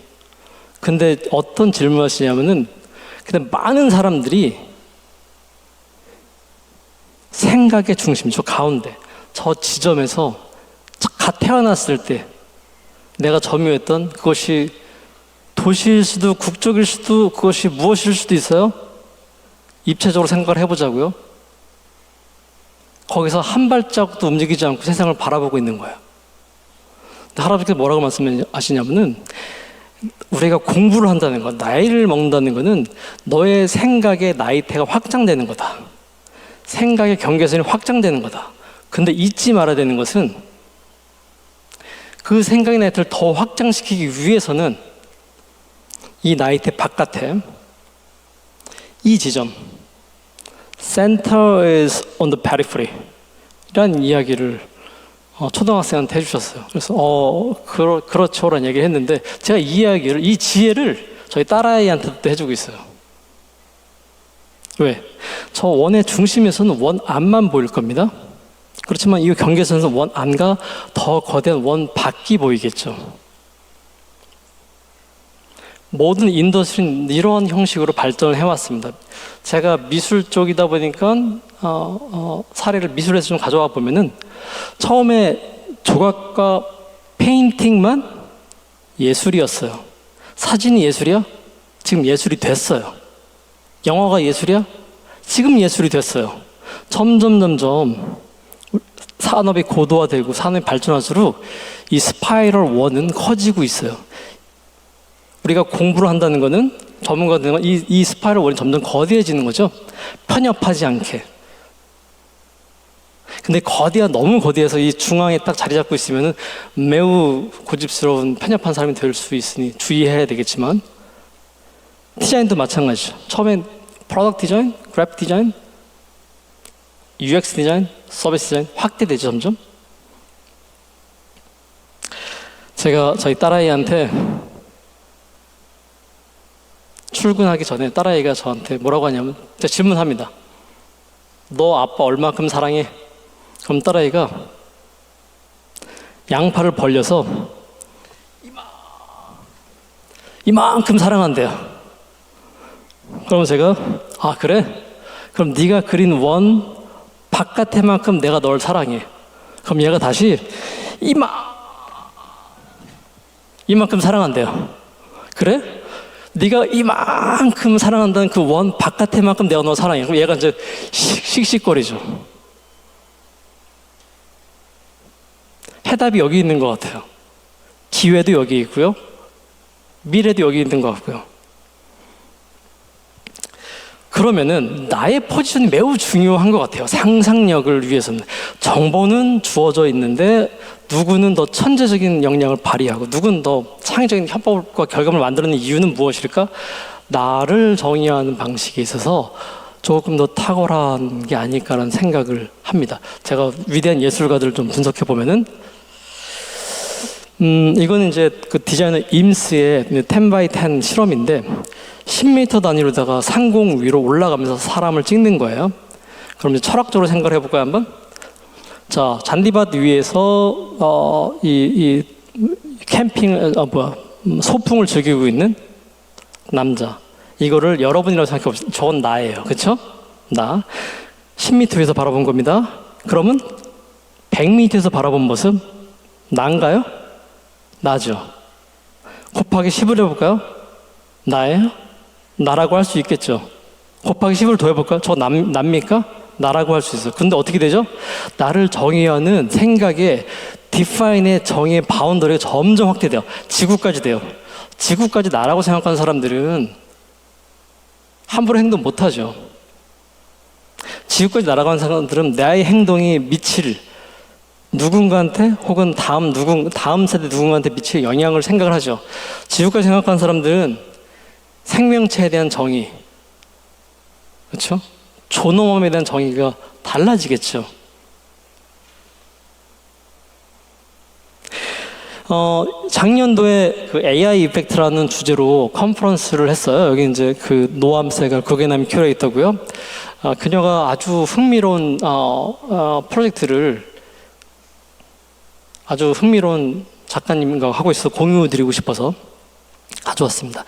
근데 어떤 질문을 하시냐면은, 근데 많은 사람들이 생각의 중심, 저 가운데, 저 지점에서 갓 태어났을 때 내가 점유했던 그것이 도시일 수도 국적일 수도 그것이 무엇일 수도 있어요. 입체적으로 생각을 해보자고요. 거기서 한 발자국도 움직이지 않고 세상을 바라보고 있는 거예요. 근데 할아버지가 뭐라고 말씀하시냐면은, 우리가 공부를 한다는 것, 나이를 먹는다는 것은 너의 생각의 나이테가 확장되는 거다. 생각의 경계선이 확장되는 거다. 근데 잊지 말아야 되는 것은 그 생각의 나이테를 더 확장시키기 위해서는 이 나이테 바깥에 이 지점, Center is on the periphery 이라는 이야기를 초등학생한테 해주셨어요. 그래서 그렇죠라는 얘기를 했는데, 제가 이 이야기를, 이 지혜를 저희 딸아이한테도 해주고 있어요. 왜? 저 원의 중심에서는 원 안만 보일 겁니다. 그렇지만 이 경계선에서 원 안과 더 거대한 원 밖이 보이겠죠. 모든 인더스트리는 이러한 형식으로 발전을 해왔습니다. 제가 미술 쪽이다 보니까 사례를 미술에서 좀 가져와 보면은 처음에 조각과 페인팅만 예술이었어요. 사진이 예술이야? 지금 예술이 됐어요. 영화가 예술이야? 지금 예술이 됐어요. 점점 산업이 고도화되고 산업이 발전할수록 이 스파이럴 원은 커지고 있어요. 우리가 공부를 한다는 거는 전문가가 되는 건 이 스파이럴 원이 점점 거대해지는 거죠. 편협하지 않게. 근데 너무 거대해서 이 중앙에 딱 자리 잡고 있으면 매우 고집스러운 편협한 사람이 될 수 있으니 주의해야 되겠지만, 디자인도 마찬가지죠. 처음엔 프로덕트 디자인, 그래픽 디자인, UX 디자인, 서비스 디자인 확대되죠, 점점. 제가 저희 딸아이한테 출근하기 전에 딸아이가 저한테 뭐라고 하냐면, 제가 질문합니다. 너 아빠 얼마큼 사랑해? 그럼 딸아이가 양팔을 벌려서 이만큼 사랑한대요. 그러면 제가 아 그래? 그럼 네가 그린 원 바깥에만큼 내가 널 사랑해. 그럼 얘가 다시 이만큼 사랑한대요. 그래? 네가 이만큼 사랑한다는 그 원 바깥에만큼 내가 너 사랑해. 그럼 얘가 이제 씩씩거리죠. 해답이 여기 있는 것 같아요. 기회도 여기 있고요. 미래도 여기 있는 것 같고요. 그러면은 나의 포지션이 매우 중요한 것 같아요. 상상력을 위해서는. 정보는 주어져 있는데 누구는 더 천재적인 역량을 발휘하고 누구는 더 창의적인 협업과 결과물을 만드는 이유는 무엇일까? 나를 정의하는 방식에 있어서 조금 더 탁월한 게 아닐까라는 생각을 합니다. 제가 위대한 예술가들을 좀 분석해 보면은 이거는 이제 그 디자이너 임스의 10x10 실험인데 10m 단위로다가 상공 위로 올라가면서 사람을 찍는 거예요. 그럼 이제 철학적으로 생각을 해볼까요, 한번? 자, 잔디밭 위에서 이 캠핑 소풍을 즐기고 있는 남자. 이거를 여러분이라고 생각해 봅시다. 저건 나예요, 그렇죠? 나 10m 위에서 바라본 겁니다. 그러면 100m에서 바라본 모습 나인가요? 나죠. 곱하기 10을 해볼까요? 나예요? 나라고 할 수 있겠죠. 곱하기 10을 더해볼까요? 저 납니까? 나라고 할 수 있어요. 근데 어떻게 되죠? 나를 정의하는 생각의 디파인의 정의의 바운더리가 점점 확대돼요. 지구까지 돼요. 지구까지 나라고 생각하는 사람들은 함부로 행동 못하죠. 지구까지 날아가는 사람들은 나의 행동이 미칠 누군가한테 혹은 다음 세대 누군가한테 미칠 영향을 생각을 하죠. 지구까지 생각하는 사람들은 생명체에 대한 정의, 그렇죠? 존엄함에 대한 정의가 달라지겠죠. 작년도에 그 AI 이펙트라는 주제로 컨퍼런스를 했어요. 여기 이제 그 노암 세갈 구겐하임 큐레이터고요. 그녀가 아주 흥미로운 프로젝트를 아주 흥미로운 작가님과 하고 있어서 공유드리고 싶어서 가져왔습니다.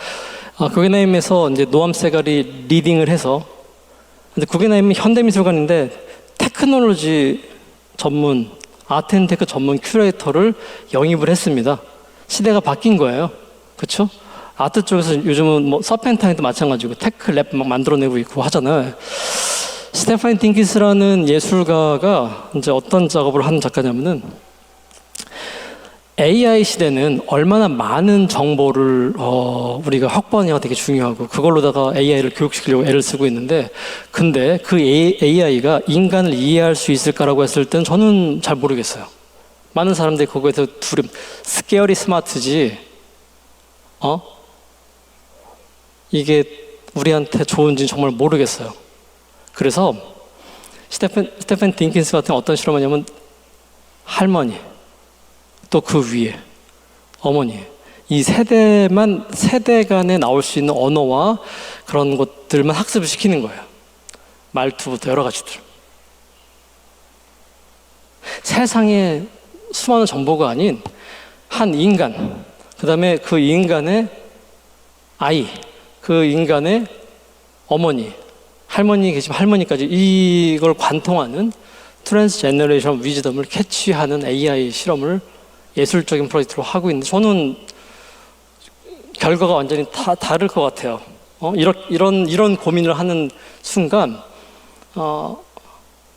구겐하임에서 이제 노암 세갈이 리딩을 해서, 근데 구겐하임은 현대미술관인데 테크놀로지 전문 아트앤테크 전문 큐레이터를 영입을 했습니다. 시대가 바뀐 거예요. 그렇죠? 아트 쪽에서 요즘은 뭐 서펜타인도 마찬가지고 테크 랩 막 만들어내고 있고 하잖아요. 스테파니 딩키스라는 예술가가 이제 어떤 작업을 하는 작가냐면은 AI 시대는 얼마나 많은 정보를 우리가 확보하느냐가 되게 중요하고 그걸로다가 AI를 교육시키려고 애를 쓰고 있는데, 근데 그 AI가 인간을 이해할 수 있을까라고 했을 때는 저는 잘 모르겠어요. 많은 사람들이 그거에서 두려움, 스케어리 스마트지 이게 우리한테 좋은지 정말 모르겠어요. 그래서 스테판 딩킨스 같은 어떤 실험하냐면 할머니 또 그 위에 어머니, 이 세대 간에 나올 수 있는 언어와 그런 것들만 학습을 시키는 거예요. 말투부터 여러 가지들. 세상에 수많은 정보가 아닌 한 인간, 그 다음에 그 인간의 아이, 그 인간의 어머니, 할머니 계시면 할머니까지 이걸 관통하는 트랜스제너레이션 위즈덤을 캐치하는 AI 실험을 예술적인 프로젝트로 하고 있는데 저는 결과가 완전히 다를 것 같아요. 이런 고민을 하는 순간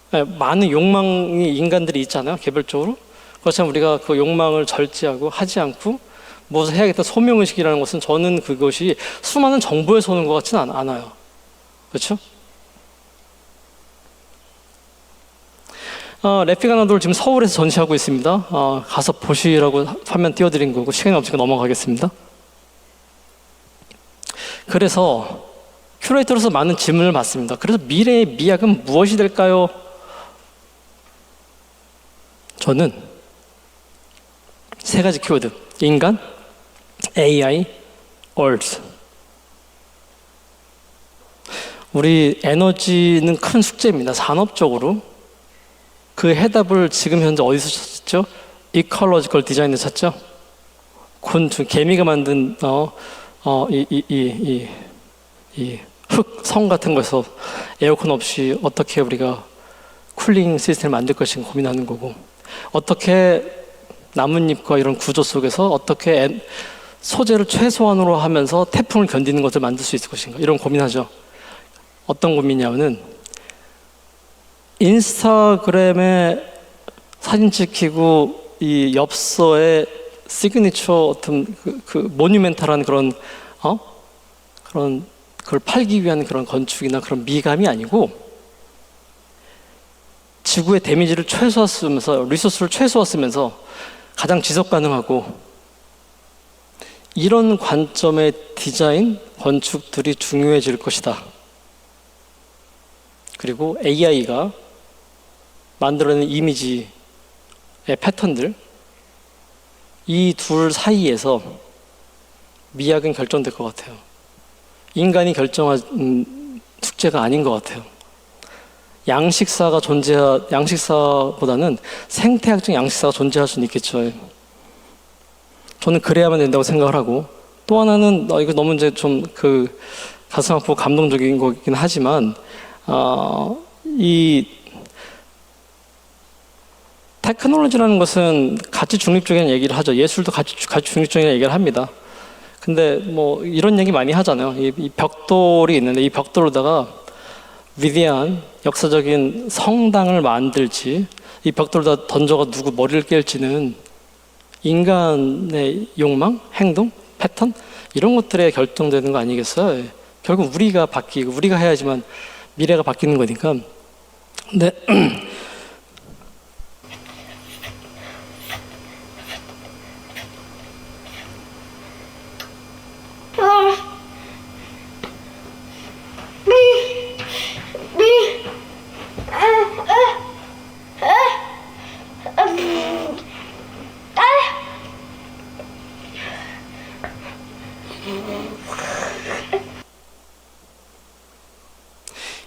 많은 욕망이 인간들이 있잖아요. 개별적으로. 그렇지만 우리가 그 욕망을 절제하고 하지 않고 무엇을 해야겠다 소명의식이라는 것은 저는 그것이 수많은 정보에서 오는 것 같지는 않아요. 그렇죠? 레피가나도를 지금 서울에서 전시하고 있습니다. 가서 보시라고 화면 띄워드린 거고 시간이 없으니까 넘어가겠습니다. 그래서 큐레이터로서 많은 질문을 받습니다. 그래서 미래의 미학은 무엇이 될까요? 저는 세 가지 키워드: 인간, AI, Earth. 우리 에너지는 큰 숙제입니다. 산업적으로 그 해답을 지금 현재 어디서 찾죠? 이컬러지컬 디자인을 찾죠. 개미가 만든 이 흙성 같은 거에서 에어컨 없이 어떻게 우리가 쿨링 시스템을 만들 것인가 고민하는 거고, 어떻게 나뭇잎과 이런 구조 속에서 어떻게 소재를 최소한으로 하면서 태풍을 견디는 것을 만들 수 있을 것인가, 이런 고민하죠. 어떤 고민이냐면은 인스타그램에 사진 찍히고 이 엽서에 시그니처 어떤 그 모뉴멘탈한 그런 그걸 팔기 위한 그런 건축이나 그런 미감이 아니고 지구의 데미지를 최소화 쓰면서 리소스를 최소화 쓰면서 가장 지속 가능하고 이런 관점의 디자인, 건축들이 중요해질 것이다. 그리고 AI가 만들어낸 이미지의 패턴들, 이 둘 사이에서 미학은 결정될 것 같아요. 인간이 결정한 숙제가 아닌 것 같아요. 양식사보다는 생태학적 양식사가 존재할 수는 있겠죠. 저는 그래야만 된다고 생각을 하고, 또 하나는 이거 너무 이제 좀 가슴 아프고 감동적인 거긴 하지만 이 테크놀로지라는 것은 가치 중립적인 얘기를 하죠. 예술도 가치 중립적인 얘기를 합니다. 근데 뭐 이런 얘기 많이 하잖아요. 이 벽돌이 있는데 이 벽돌로다가 위대한 역사적인 성당을 만들지, 이 벽돌에다 던져가 누구 머리를 깰지는 인간의 욕망, 행동, 패턴 이런 것들에 결정되는 거 아니겠어요? 결국 우리가 바뀌고 우리가 해야지만 미래가 바뀌는 거니까. 근데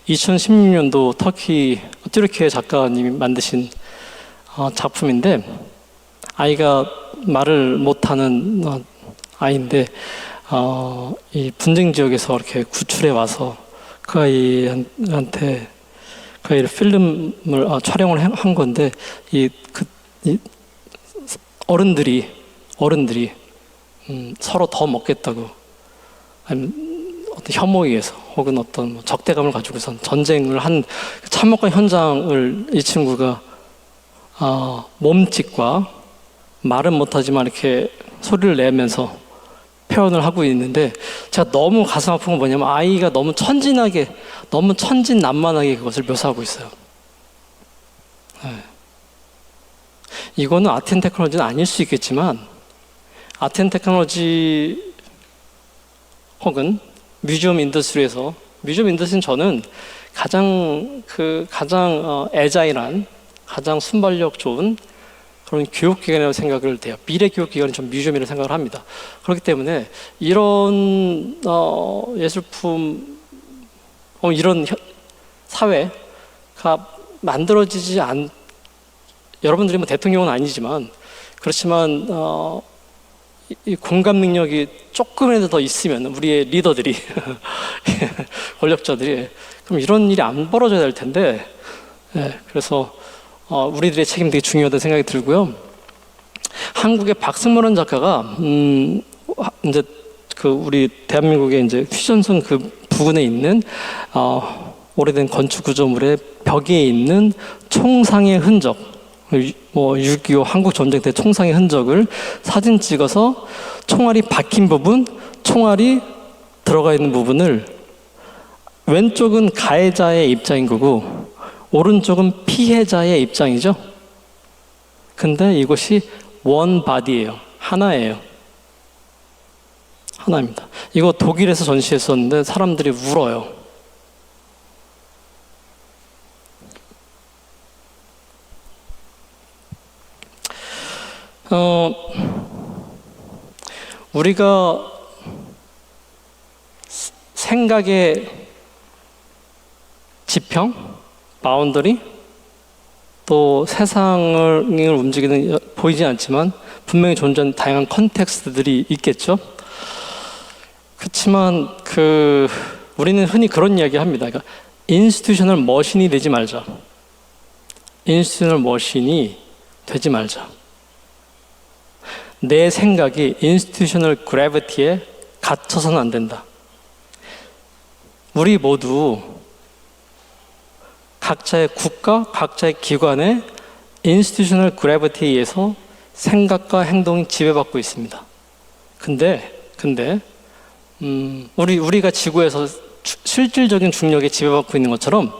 (2016년도) 터키 튀르키예 작가님이 만드신 작품인데, 아이가 말을 못하는 아이인데 이 분쟁 지역에서 이렇게 구출해 와서 그 아이한테 그 아이를 필름을 촬영을 한 건데, 이 어른들이 서로 더 먹겠다고, 아니면 어떤 혐오에 의해서 혹은 어떤 적대감을 가지고선 전쟁을 한 참혹한 현장을 이 친구가 몸짓과 말은 못하지만 이렇게 소리를 내면서 표현을 하고 있는데, 제가 너무 가슴 아픈 건 뭐냐면 아이가 너무 천진난만하게 그것을 묘사하고 있어요. 네. 이거는 아트 앤 테크놀로지는 아닐 수 있겠지만, 아트 앤 테크놀로지 혹은 뮤지엄 인더스트리에서, 뮤지엄 인더스트리는 저는 가장 애자일한, 가장 순발력 좋은 그런 교육기관이라고 생각을 해요. 미래 교육기관은 전 뮤지엄이라고 생각을 합니다. 그렇기 때문에 이런 예술품, 이런 사회가 만들어지지 여러분들이 뭐 대통령은 아니지만 그렇지만 이 공감 능력이 조금이라도 더 있으면 우리의 리더들이 권력자들이 그럼 이런 일이 안 벌어져야 될 텐데 그래서 우리들의 책임이 되게 중요하다는 생각이 들고요. 한국의 박승모라는 작가가 이제 그 우리 대한민국의 이제 휴전선 그 부근에 있는 오래된 건축 구조물의 벽에 있는 총상의 흔적, 뭐 6.25 한국 전쟁 때 총상의 흔적을 사진 찍어서 총알이 박힌 부분, 총알이 들어가 있는 부분을 왼쪽은 가해자의 입장인 거고 오른쪽은 피해자의 입장이죠. 근데 이것이 원 바디예요. 하나예요. 하나입니다. 이거 독일에서 전시했었는데 사람들이 울어요. 우리가 생각의 지평, 바운더리, 또 세상을 움직이는 보이지 않지만 분명히 존재하는 다양한 컨텍스트들이 있겠죠. 그렇지만 우리는 흔히 그런 이야기 합니다. 그러니까 인스티튜셔널 머신이 되지 말자. 인스티튜셔널 머신이 되지 말자. 내 생각이 인스티튜셔널 그래비티에 갇혀서는 안 된다. 우리 모두 각자의 국가, 각자의 기관의 인스티튜셔널 그래비티에 의해서 생각과 행동이 지배받고 있습니다. 근데 우리가 지구에서 실질적인 중력에 지배받고 있는 것처럼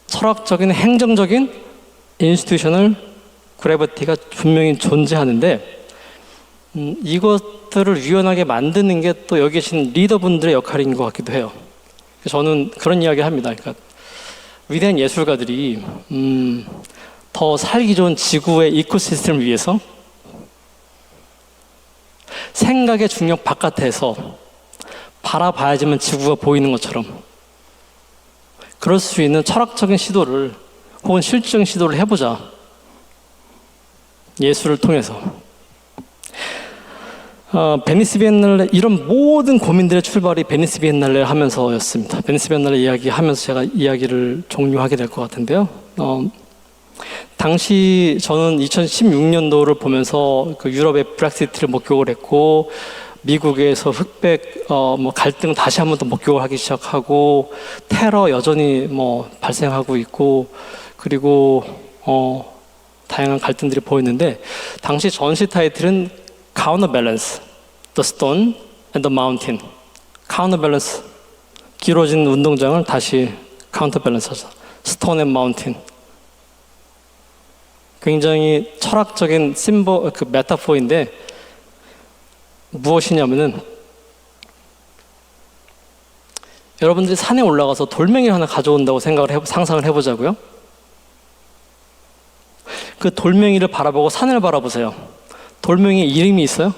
철학적인 행정적인 인스티튜셔널 그래비티가 분명히 존재하는데 이것들을 유연하게 만드는 게 또 여기 계신 리더분들의 역할인 것 같기도 해요. 저는 그런 이야기를 합니다. 그러니까 위대한 예술가들이 더 살기 좋은 지구의 이코시스템을 위해서 생각의 중력 바깥에서 바라봐야지만 지구가 보이는 것처럼 그럴 수 있는 철학적인 시도를 혹은 실질적인 시도를 해보자. 예술을 통해서. 베니스 비엔날레 이런 모든 고민들의 출발이 베니스 비엔날레를 하면서였습니다. 베니스 비엔날레 이야기하면서 제가 이야기를 종료하게 될 것 같은데요. 당시 저는 2016년도를 보면서 그 유럽의 브렉시트를 목격을 했고 미국에서 흑백 뭐 갈등 다시 한 번 더 목격을 하기 시작하고 테러 여전히 뭐 발생하고 있고 그리고 다양한 갈등들이 보였는데 당시 전시 타이틀은 Counterbalance, The Stone and the Mountain. Counterbalance, 길어진 운동장을 다시 Counterbalance하자. Stone and Mountain. 굉장히 철학적인 그 메타포인데 무엇이냐면은 여러분들이 산에 올라가서 돌멩이를 하나 가져온다고 상상을 해보자고요. 그 돌멩이를 바라보고 산을 바라보세요. 돌멩이에 이름이 있어요?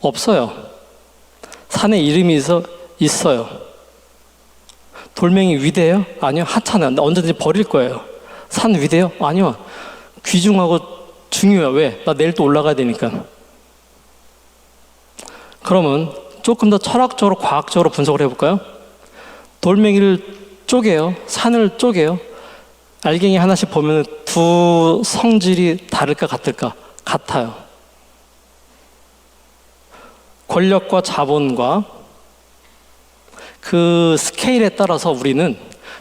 없어요. 산에 이름이 있어요. 돌멩이 위대해요? 아니요. 하찮아요. 언제든지 버릴 거예요. 산 위대해요? 아니요. 귀중하고 중요해요. 왜? 나 내일 또 올라가야 되니까. 그러면 조금 더 철학적으로 과학적으로 분석을 해볼까요? 돌멩이를 쪼개요. 산을 쪼개요. 알갱이 하나씩 보면 두 성질이 다를까 같을까? 같아요. 권력과 자본과 그 스케일에 따라서 우리는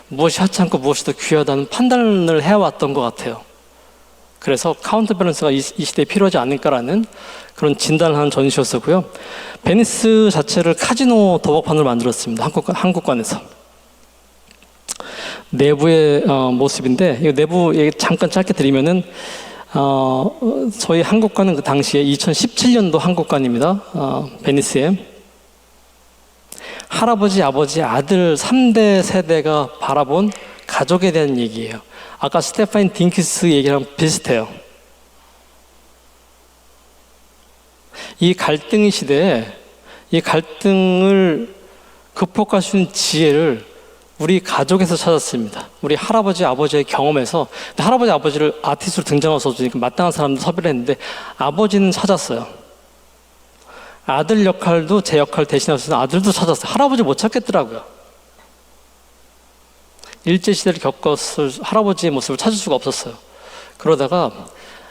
무엇이 하찮고 무엇이 더 귀하다는 판단을 해왔던 것 같아요. 그래서 카운터밸런스가 이 시대에 필요하지 않을까라는 그런 진단을 하는 전시였었고요. 베니스 자체를 카지노 도박판으로 만들었습니다. 한국관에서. 내부의 모습인데 이 내부 얘기 잠깐 짧게 드리면은 저희 한국관은 그 당시에 2017년도 한국관입니다. 베니스에 할아버지, 아버지, 아들 3대 세대가 바라본 가족에 대한 얘기예요. 아까 스테파인 딩키스 얘기랑 비슷해요. 이 갈등의 시대에 이 갈등을 극복할 수 있는 지혜를 우리 가족에서 찾았습니다. 우리 할아버지, 아버지의 경험에서 근데 할아버지, 아버지를 아티스트로 등장해서 주니까 마땅한 사람들 섭외를 했는데 아버지는 찾았어요. 아들 역할도 제 역할 대신할 수 있는 아들도 찾았어요. 할아버지 못 찾겠더라고요. 일제시대를 겪었을 할아버지의 모습을 찾을 수가 없었어요. 그러다가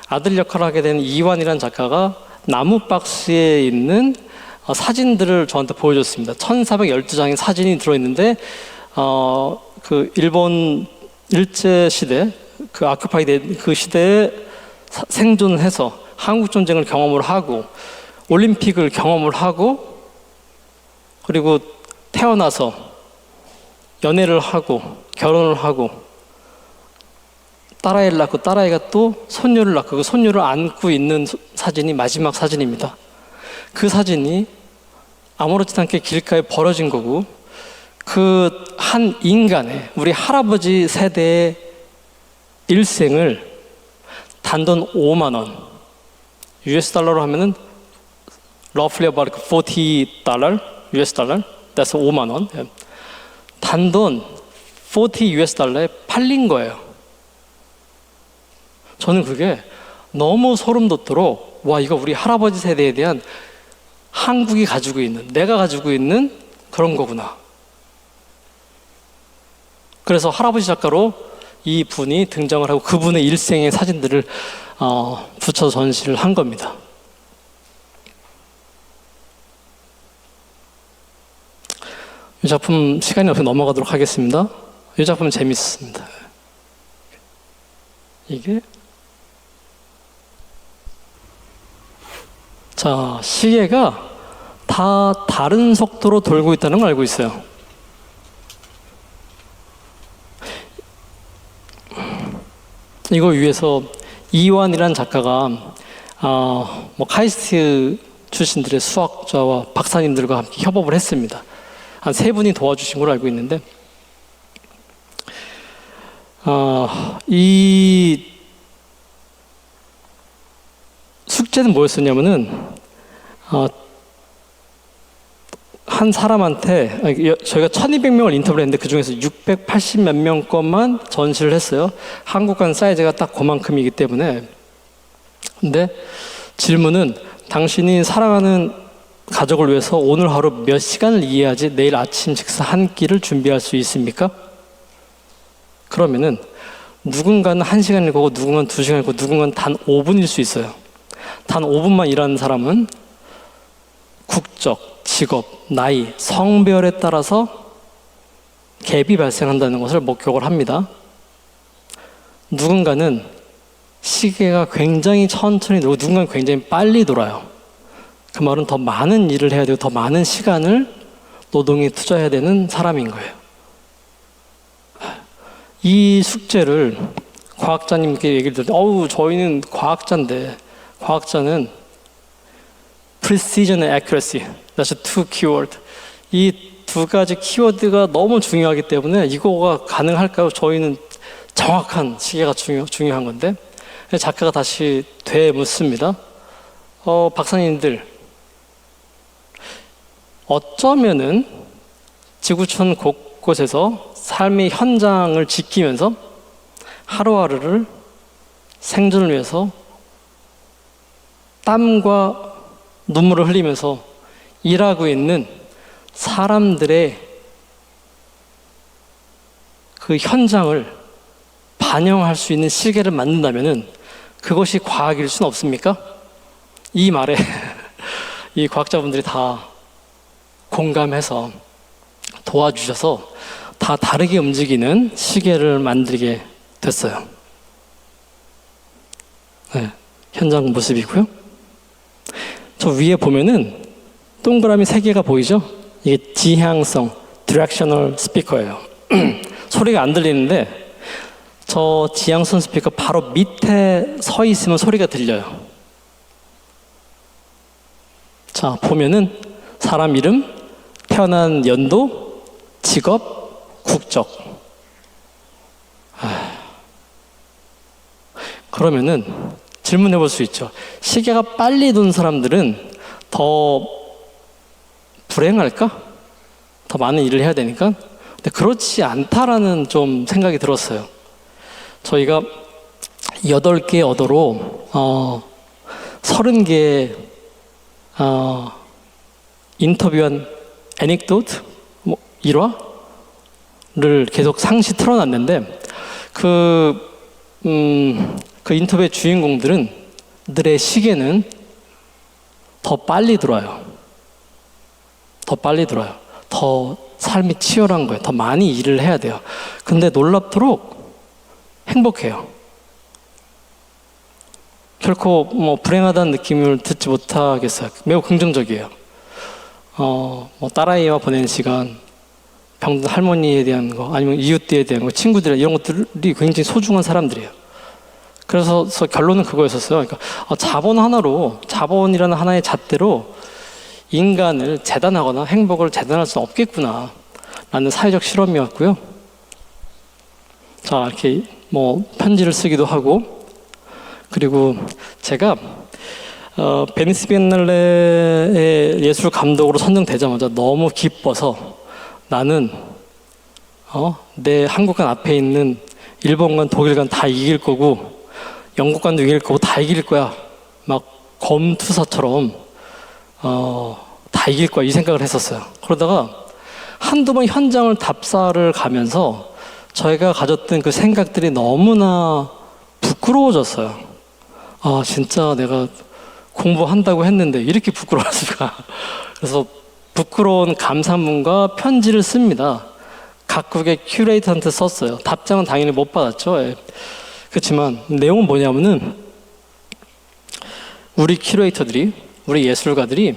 아들 역할을 하게 된 이완이라는 작가가 나무 박스에 있는 사진들을 저한테 보여줬습니다. 1412장의 사진이 들어있는데 그 일본 일제 시대 그 아큐파이 된 그 시대에 생존을 해서 한국 전쟁을 경험을 하고 올림픽을 경험을 하고 그리고 태어나서 연애를 하고 결혼을 하고 딸아이를 낳고 딸아이가 또 손녀를 낳고 그 손녀를 안고 있는 사진이 마지막 사진입니다. 그 사진이 아무렇지도 않게 길가에 버려진 거고 그 한 인간의 우리 할아버지 세대의 일생을 단돈 5만 원 US 달러로 하면은 roughly about $40 US 달러 that's 5만 원 단돈 40 US 달러에 팔린 거예요. 저는 그게 너무 소름 돋도록 와 이거 우리 할아버지 세대에 대한 한국이 가지고 있는 내가 가지고 있는 그런 거구나. 그래서 할아버지 작가로 이 분이 등장을 하고 그분의 일생의 사진들을 붙여 전시를 한 겁니다. 이 작품 시간이 없어 넘어가도록 하겠습니다. 이 작품은 재밌습니다. 이게 자 시계가 다 다른 속도로 돌고 있다는 걸 알고 있어요. 이거 위해서 이완이라는 작가가 뭐 카이스트 출신들의 수학자와 박사님들과 함께 협업을 했습니다. 한 3분이 도와주신 걸로 알고 있는데 이 숙제는 뭐였었냐면은 한 사람한테 저희가 1200명을 인터뷰를 했는데 그중에서 680 몇 명 것만 전시를 했어요. 한국과는 사이즈가 딱 그만큼이기 때문에. 근데 질문은 당신이 사랑하는 가족을 위해서 오늘 하루 몇 시간을 이해하지 내일 아침 식사 한 끼를 준비할 수 있습니까? 그러면은 누군가는 1시간일 거고 누군가는 2시간일 거고 누군가는 단 5분일 수 있어요. 단 5분만 일하는 사람은 국적, 직업, 나이, 성별에 따라서 갭이 발생한다는 것을 목격을 합니다. 누군가는 시계가 굉장히 천천히 돌고 누군가는 굉장히 빨리 돌아요. 그 말은 더 많은 일을 해야 되고 더 많은 시간을 노동에 투자해야 되는 사람인 거예요. 이 숙제를 과학자님께 얘기를 드릴 때 저희는 과학자인데 과학자는 precision and accuracy, that's two keyword. 이 두 가지 키워드가 너무 중요하기 때문에 이거가 가능할까요? 저희는 정확한 시계가 중요한 건데 작가가 다시 되묻습니다. 박사님들 어쩌면은 지구촌 곳곳에서 삶의 현장을 지키면서 하루하루를 생존을 위해서 땀과 눈물을 흘리면서 일하고 있는 사람들의 그 현장을 반영할 수 있는 시계를 만든다면은 그것이 과학일 수는 없습니까? 이 말에 이 과학자분들이 다 공감해서 도와주셔서 다 다르게 움직이는 시계를 만들게 됐어요. 네, 현장 모습이고요. 저 위에 보면은 동그라미 3개가 보이죠? 이게 지향성, directional 스피커예요. 소리가 안 들리는데 저 지향성 스피커 바로 밑에 서 있으면 소리가 들려요. 자, 보면은 사람 이름, 태어난 연도, 직업, 국적. 그러면은 질문해 볼 수 있죠. 시계가 빨리 도는 사람들은 더 불행할까? 더 많은 일을 해야 되니까? 근데 그렇지 않다라는 좀 생각이 들었어요. 저희가 8개의 언어로 30개의 인터뷰한 애닉도트, 뭐 일화를 계속 상시 틀어놨는데 그 인터뷰의 주인공들의 시계는 더 빨리 들어와요. 더 빨리 들어와요. 더 삶이 치열한 거예요. 더 많이 일을 해야 돼요. 근데 놀랍도록 행복해요. 결코 뭐 불행하다는 느낌을 듣지 못하겠어요. 매우 긍정적이에요. 뭐 딸아이와 보내는 시간, 병든 할머니에 대한 거, 아니면 이웃들에 대한 거, 친구들 이런 것들이 굉장히 소중한 사람들이에요. 그래서 결론은 그거였었어요. 그러니까 자본이라는 하나의 잣대로 인간을 재단하거나 행복을 재단할 수는 없겠구나 라는 사회적 실험이었고요. 자, 이렇게 뭐 편지를 쓰기도 하고, 그리고 제가 베니스 비엔날레의 예술 감독으로 선정되자마자 너무 기뻐서 나는 내 한국관 앞에 있는 일본관, 독일관 다 이길 거고 영국관도 이길 거고 다 이길 거야. 막 검투사처럼 다 이길 거야 이 생각을 했었어요. 그러다가 한두 번 현장을 답사를 가면서 저희가 가졌던 그 생각들이 너무나 부끄러워졌어요. 아, 진짜 내가 공부한다고 했는데 이렇게 부끄러웠을까. 그래서 부끄러운 감사문과 편지를 씁니다. 각국의 큐레이터한테 썼어요. 답장은 당연히 못 받았죠. 예. 그렇지만 내용은 뭐냐면은 우리 큐레이터들이, 우리 예술가들이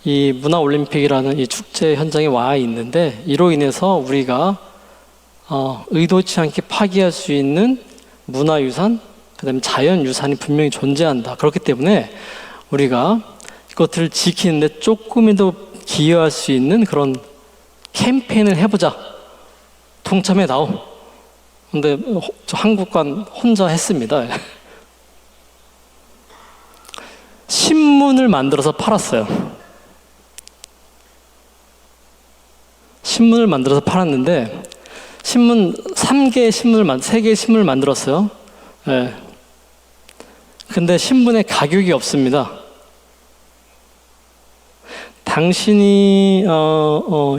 이 문화올림픽이라는 이 축제 현장에 와 있는데 이로 인해서 우리가 의도치 않게 파기할 수 있는 문화유산, 그다음에 자연유산이 분명히 존재한다. 그렇기 때문에 우리가 이것들을 지키는데 조금이라도 기여할 수 있는 그런 캠페인을 해보자. 동참해 나오. 근데 저 한국관 혼자 했습니다. 신문을 만들어서 팔았어요. 신문을 만들어서 팔았는데 신문 3개의 신문을 만들었어요. 네. 근데 신문에 가격이 없습니다. 당신이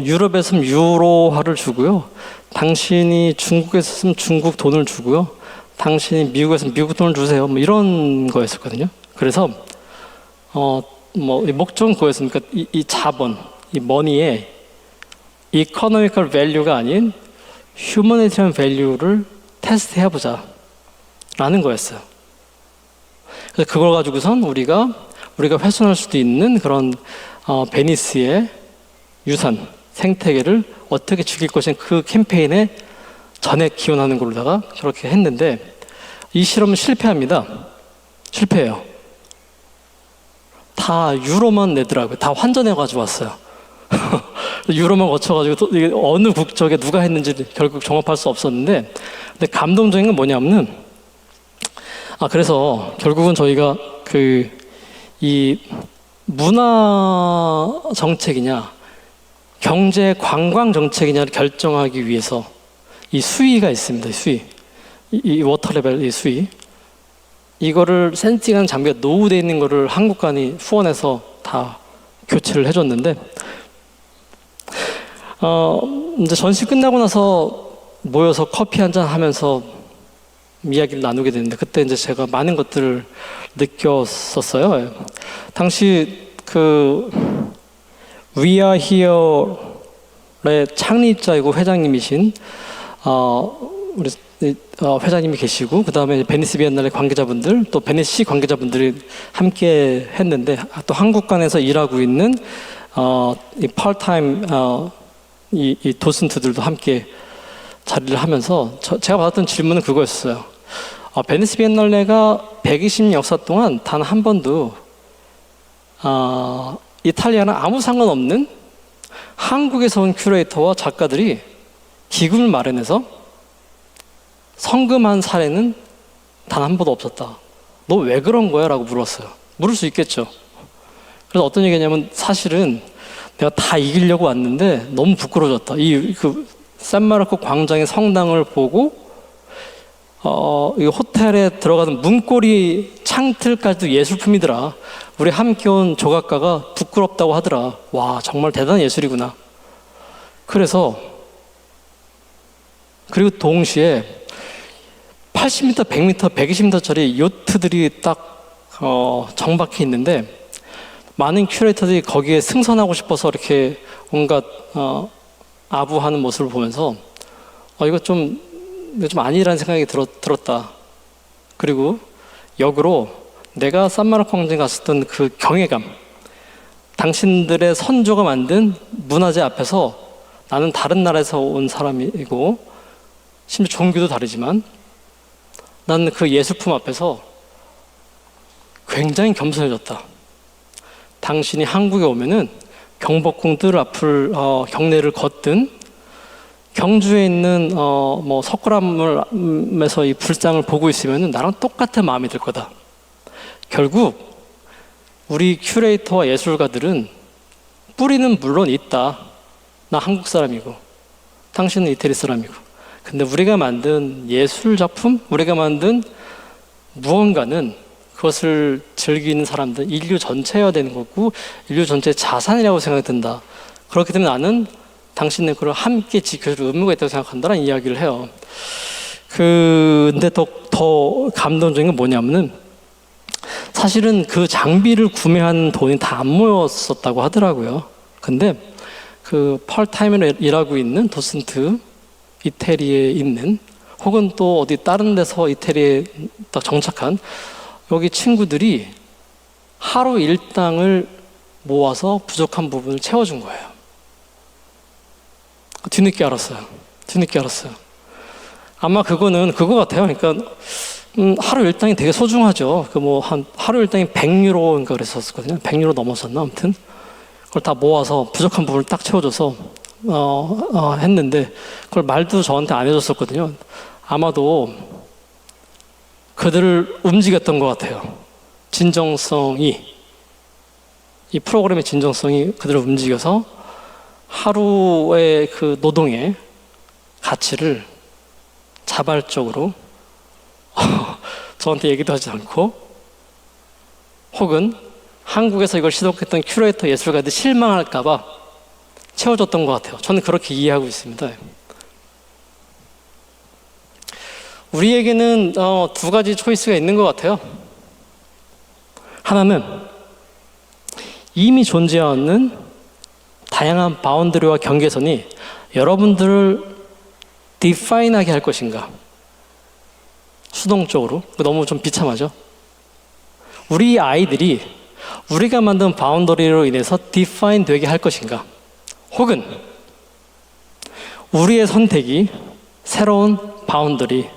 유럽에서 유로화를 주고요. 당신이 중국에서 쓰면 중국 돈을 주고요. 당신이 미국에서 미국 돈을 주세요. 뭐 이런 거였었거든요. 그래서 뭐 목적은 그거였습니까? 이 자본, 이 머니의 이코노미컬 밸류가 아닌 휴머니티한 밸류를 테스트해 보자 라는 거였어요. 그래서 그걸 가지고선 우리가 훼손할 수도 있는 그런 베니스의 유산, 생태계를 어떻게 지킬 것인 그 캠페인에 전액 기원하는 걸로다가 저렇게 했는데 이 실험은 실패합니다. 실패해요. 다 유로만 내더라고요. 다 환전해 가지고 왔어요. 유로만 거쳐가지고 또 이게 어느 국적에 누가 했는지 결국 종합할 수 없었는데, 근데 감동적인 건 뭐냐면은 그래서 결국은 저희가 이 문화 정책이냐 경제 관광 정책이냐를 결정하기 위해서 이 수위가 있습니다. 이 워터 레벨, 이 수위, 이거를 센싱하는 장비가 노후되어 있는 거를 한국관이 후원해서 다 교체를 해줬는데, 이제 전시 끝나고 나서 모여서 커피 한잔 하면서 이야기를 나누게 됐는데, 그때 이제 제가 많은 것들을 느꼈었어요. 당시 We Are Here의 창립자이고 회장님이신 우리 회장님이 계시고, 그 다음에 베니스 비엔날레 관계자분들, 또 베니스 관계자분들이 함께 했는데, 또 한국관에서 일하고 있는 이 파트타임 이 도슨트들도 함께 자리를 하면서 제가 받았던 질문은 그거였어요. 베니스 비엔날레가 120년 역사 동안 단 한 번도 이탈리아랑 아무 상관없는 한국에서 온 큐레이터와 작가들이 기금을 마련해서 성금한 사례는 단 한 번도 없었다. 너 왜 그런 거야? 라고 물었어요. 물을 수 있겠죠. 그래서 어떤 얘기냐면, 사실은 내가 다 이기려고 왔는데 너무 부끄러워졌다. 샌마르코 광장의 성당을 보고 이 호텔에 들어가는 문고리 창틀까지도 예술품이더라. 우리 함께 온 조각가가 부끄럽다고 하더라. 와, 정말 대단한 예술이구나. 그리고 동시에 80m, 100m, 120m짜리 요트들이 딱 정박해 있는데 많은 큐레이터들이 거기에 승선하고 싶어서 이렇게 온갖 아부하는 모습을 보면서 이거 좀 아니라는 생각이 들었다. 그리고 역으로 내가 산마르코 광장에 갔었던 그 경외감, 당신들의 선조가 만든 문화재 앞에서 나는 다른 나라에서 온 사람이고 심지어 종교도 다르지만 나는 그 예술품 앞에서 굉장히 겸손해졌다. 당신이 한국에 오면은 경복궁 뜰 앞을 경내를 걷든 경주에 있는 석굴암에서 이 불상을 보고 있으면은 나랑 똑같은 마음이 들 거다. 결국 우리 큐레이터와 예술가들은 뿌리는 물론 있다. 나 한국 사람이고 당신은 이태리 사람이고. 근데 우리가 만든 예술 작품, 우리가 만든 무언가는 그것을 즐기는 사람들, 인류 전체여야 되는 거고 인류 전체의 자산이라고 생각이 든다. 그렇기 때문에 나는 당신네 그걸 함께 지켜줄 의무가 있다고 생각한다는 이야기를 해요. 근데 더 감동적인 건 뭐냐면은 사실은 그 장비를 구매한 돈이 다 안 모였었다고 하더라고요. 근데 그 파트타임으로 일하고 있는 도슨트, 이태리에 있는 혹은 또 어디 다른 데서 이태리에 딱 정착한 여기 친구들이 하루 일당을 모아서 부족한 부분을 채워준 거예요. 뒤늦게 알았어요. 아마 그거는 그거 같아요. 그러니까 하루 일당이 되게 소중하죠. 하루 일당이 100유로인가 그랬었거든요. 100유로 넘었었나 아무튼 그걸 다 모아서 부족한 부분을 딱 채워줘서 했는데 그걸 말도 저한테 안 해줬었거든요. 아마도 그들을 움직였던 것 같아요. 이 프로그램의 진정성이 그들을 움직여서 하루의 그 노동의 가치를 자발적으로 저한테 얘기도 하지 않고 혹은 한국에서 이걸 시도했던 큐레이터 예술가들이 실망할까봐 채워줬던 것 같아요. 저는 그렇게 이해하고 있습니다. 우리에게는 두 가지 초이스가 있는 것 같아요. 하나는 이미 존재하는 다양한 바운더리와 경계선이 여러분들을 디파인하게 할 것인가. 수동적으로. 너무 좀 비참하죠. 우리 아이들이 우리가 만든 바운더리로 인해서 디파인 되게 할 것인가. 혹은 우리의 선택이 새로운 바운더리,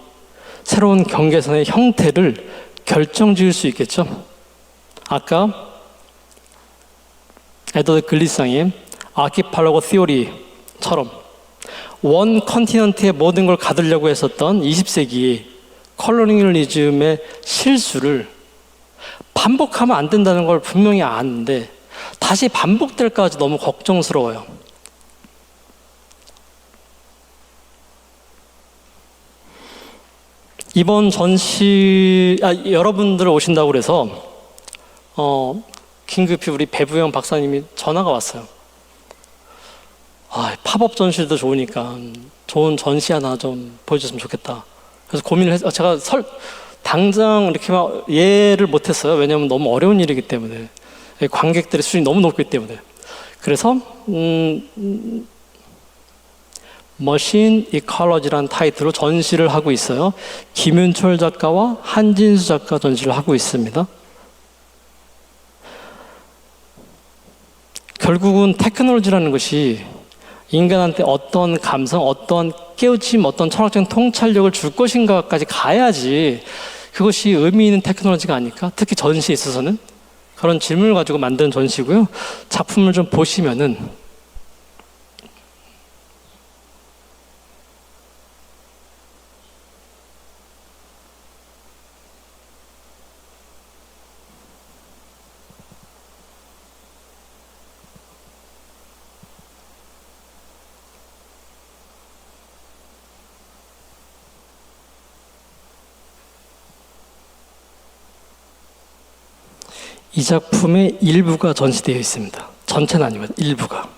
새로운 경계선의 형태를 결정지을 수 있겠죠. 아까 에드워드 글리상의 아키팔라고 티오리처럼 원 컨티넌트의 모든 걸 가두려고 했었던 20세기의 컬러니얼리즘의 실수를 반복하면 안 된다는 걸 분명히 아는데 다시 반복될까 지 너무 걱정스러워요. 이번 전시 여러분들 오신다고 그래서 긴급히 우리 배부영 박사님이 전화가 왔어요. 팝업 전시도 좋으니까 좋은 전시 하나 좀 보여줬으면 좋겠다. 그래서 고민을 해서 제가 당장 이렇게 막 이해를 못했어요. 왜냐하면 너무 어려운 일이기 때문에 관객들의 수준이 너무 높기 때문에. 그래서 머신 이컬러지라는 타이틀로 전시를 하고 있어요. 김윤철 작가와 한진수 작가 전시를 하고 있습니다. 결국은 테크놀로지라는 것이 인간한테 어떤 감성, 어떤 깨우침, 어떤 철학적인 통찰력을 줄 것인가까지 가야지 그것이 의미 있는 테크놀로지가 아닐까? 특히 전시에 있어서는 그런 질문을 가지고 만든 전시고요. 작품을 좀 보시면은 이 작품의 일부가 전시되어 있습니다. 전체는 아니고 일부가.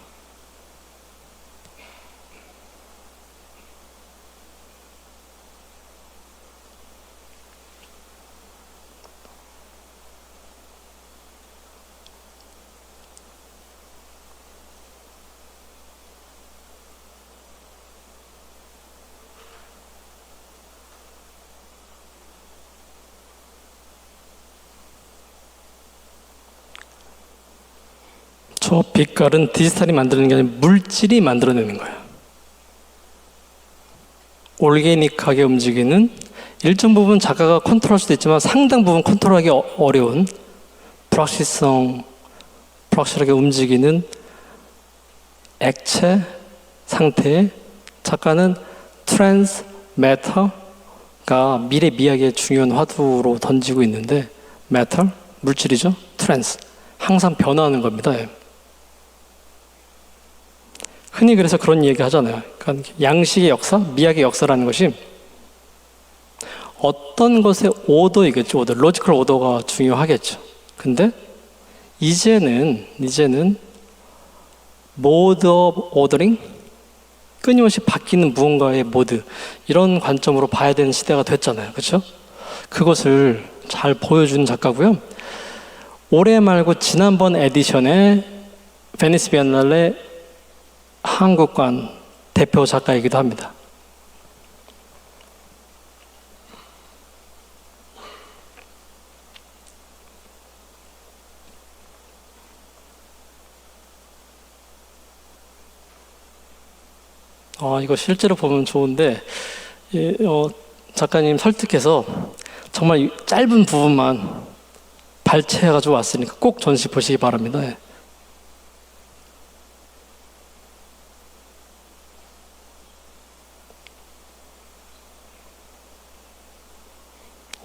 저 빛깔은 디지털이 만드는 게 아니라 물질이 만들어내는 거예요. 올게닉하게 움직이는 일정 부분 작가가 컨트롤할 수도 있지만 상당 부분 컨트롤하기 어려운 불확실하게 움직이는 액체 상태에 작가는 트랜스 매터가 미래 미학의 중요한 화두로 던지고 있는데 매터, 물질이죠. 트랜스, 항상 변화하는 겁니다. 흔히 그래서 그런 얘기 하잖아요. 그러니까 양식의 역사, 미학의 역사라는 것이 어떤 것의 오더이겠죠. 오더, 로지컬 오더가 중요하겠죠. 근데 이제는 모드 오브 오더링, 끊임없이 바뀌는 무언가의 모드, 이런 관점으로 봐야 되는 시대가 됐잖아요. 그렇죠? 그것을 잘 보여주는 작가고요. 올해 말고 지난번 에디션에 베니스 비엔날레 한국관 대표 작가이기도 합니다. 이거 실제로 보면 좋은데 작가님 설득해서 정말 짧은 부분만 발췌해가지고 왔으니까 꼭 전시 보시기 바랍니다.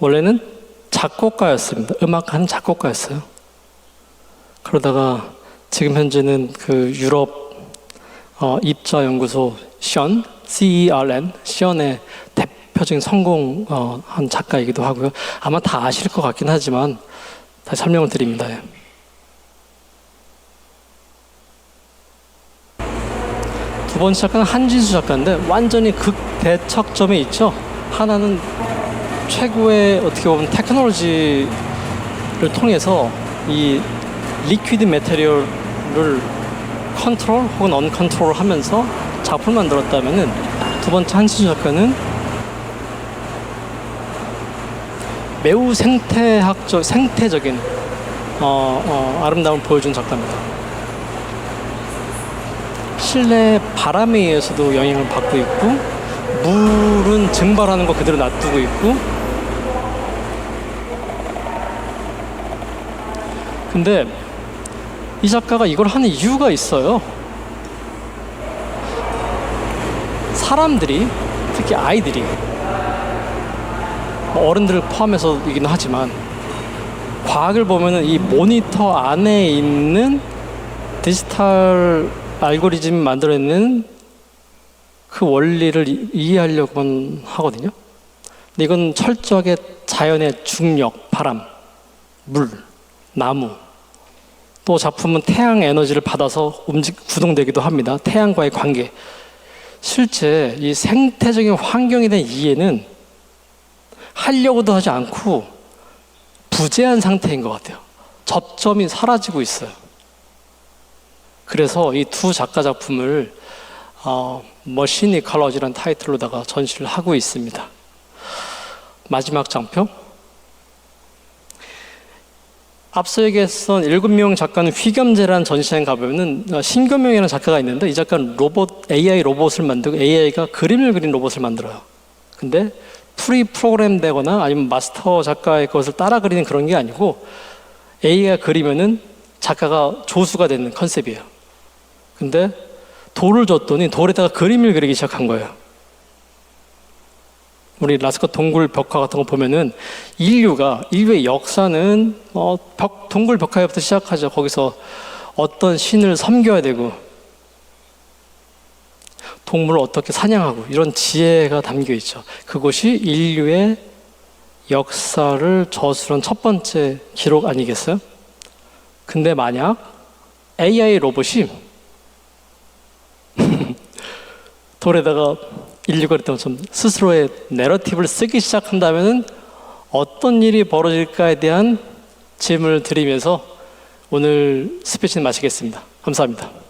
원래는 작곡가였습니다. 음악하는 작곡가였어요. 그러다가 지금 현재는 그 유럽 입자연구소 CERN, 시언의 대표적인 성공한 작가이기도 하고요. 아마 다 아실 것 같긴 하지만 다시 설명을 드립니다. 두 번째 작가는 한진수 작가인데 완전히 극대척점에 있죠. 하나는 최고의 어떻게 보면 테크놀로지를 통해서 이 리퀴드 매테리얼을 컨트롤 혹은 언컨트롤 하면서 작품을 만들었다면은 두 번째 한진수 작가는 매우 생태적인 아름다움을 보여준 작가입니다. 실내 바람에 의해서도 영향을 받고 있고 물은 증발하는 거 그대로 놔두고 있고 근데 이 작가가 이걸 하는 이유가 있어요. 사람들이, 특히 아이들이, 어른들을 포함해서이긴 하지만 과학을 보면은 이 모니터 안에 있는 디지털 알고리즘 만들어내는 그 원리를 이해하려고만 하거든요. 근데 이건 철저하게 자연의 중력, 바람, 물, 나무, 또 작품은 태양 에너지를 받아서 구동되기도 합니다. 태양과의 관계. 실제 이 생태적인 환경에 대한 이해는 하려고도 하지 않고 부재한 상태인 것 같아요. 접점이 사라지고 있어요. 그래서 이 두 작가 작품을 머신 이컬러지라는 타이틀로다가 전시를 하고 있습니다. 마지막 장표. 앞서 얘기했던 7명 작가는 휘겸재라는 전시장에 가보면은 신겸명이라는 작가가 있는데 이 작가는 AI 로봇을 만들고 AI가 그림을 그린 로봇을 만들어요. 근데 프로그램 되거나 아니면 마스터 작가의 것을 따라 그리는 그런 게 아니고 AI가 그리면은 작가가 조수가 되는 컨셉이에요. 근데 돌을 줬더니 돌에다가 그림을 그리기 시작한 거예요. 우리 라스컷 동굴 벽화 같은 거 보면은 인류의 역사는 동굴 벽화부터 시작하죠. 거기서 어떤 신을 섬겨야 되고 동물을 어떻게 사냥하고 이런 지혜가 담겨 있죠. 그것이 인류의 역사를 저술한 첫 번째 기록 아니겠어요? 근데 만약 AI 로봇이 돌에다가 인류가 그랬던 것처럼 스스로의 내러티브를 쓰기 시작한다면 어떤 일이 벌어질까에 대한 질문을 드리면서 오늘 스피치는 마치겠습니다. 감사합니다.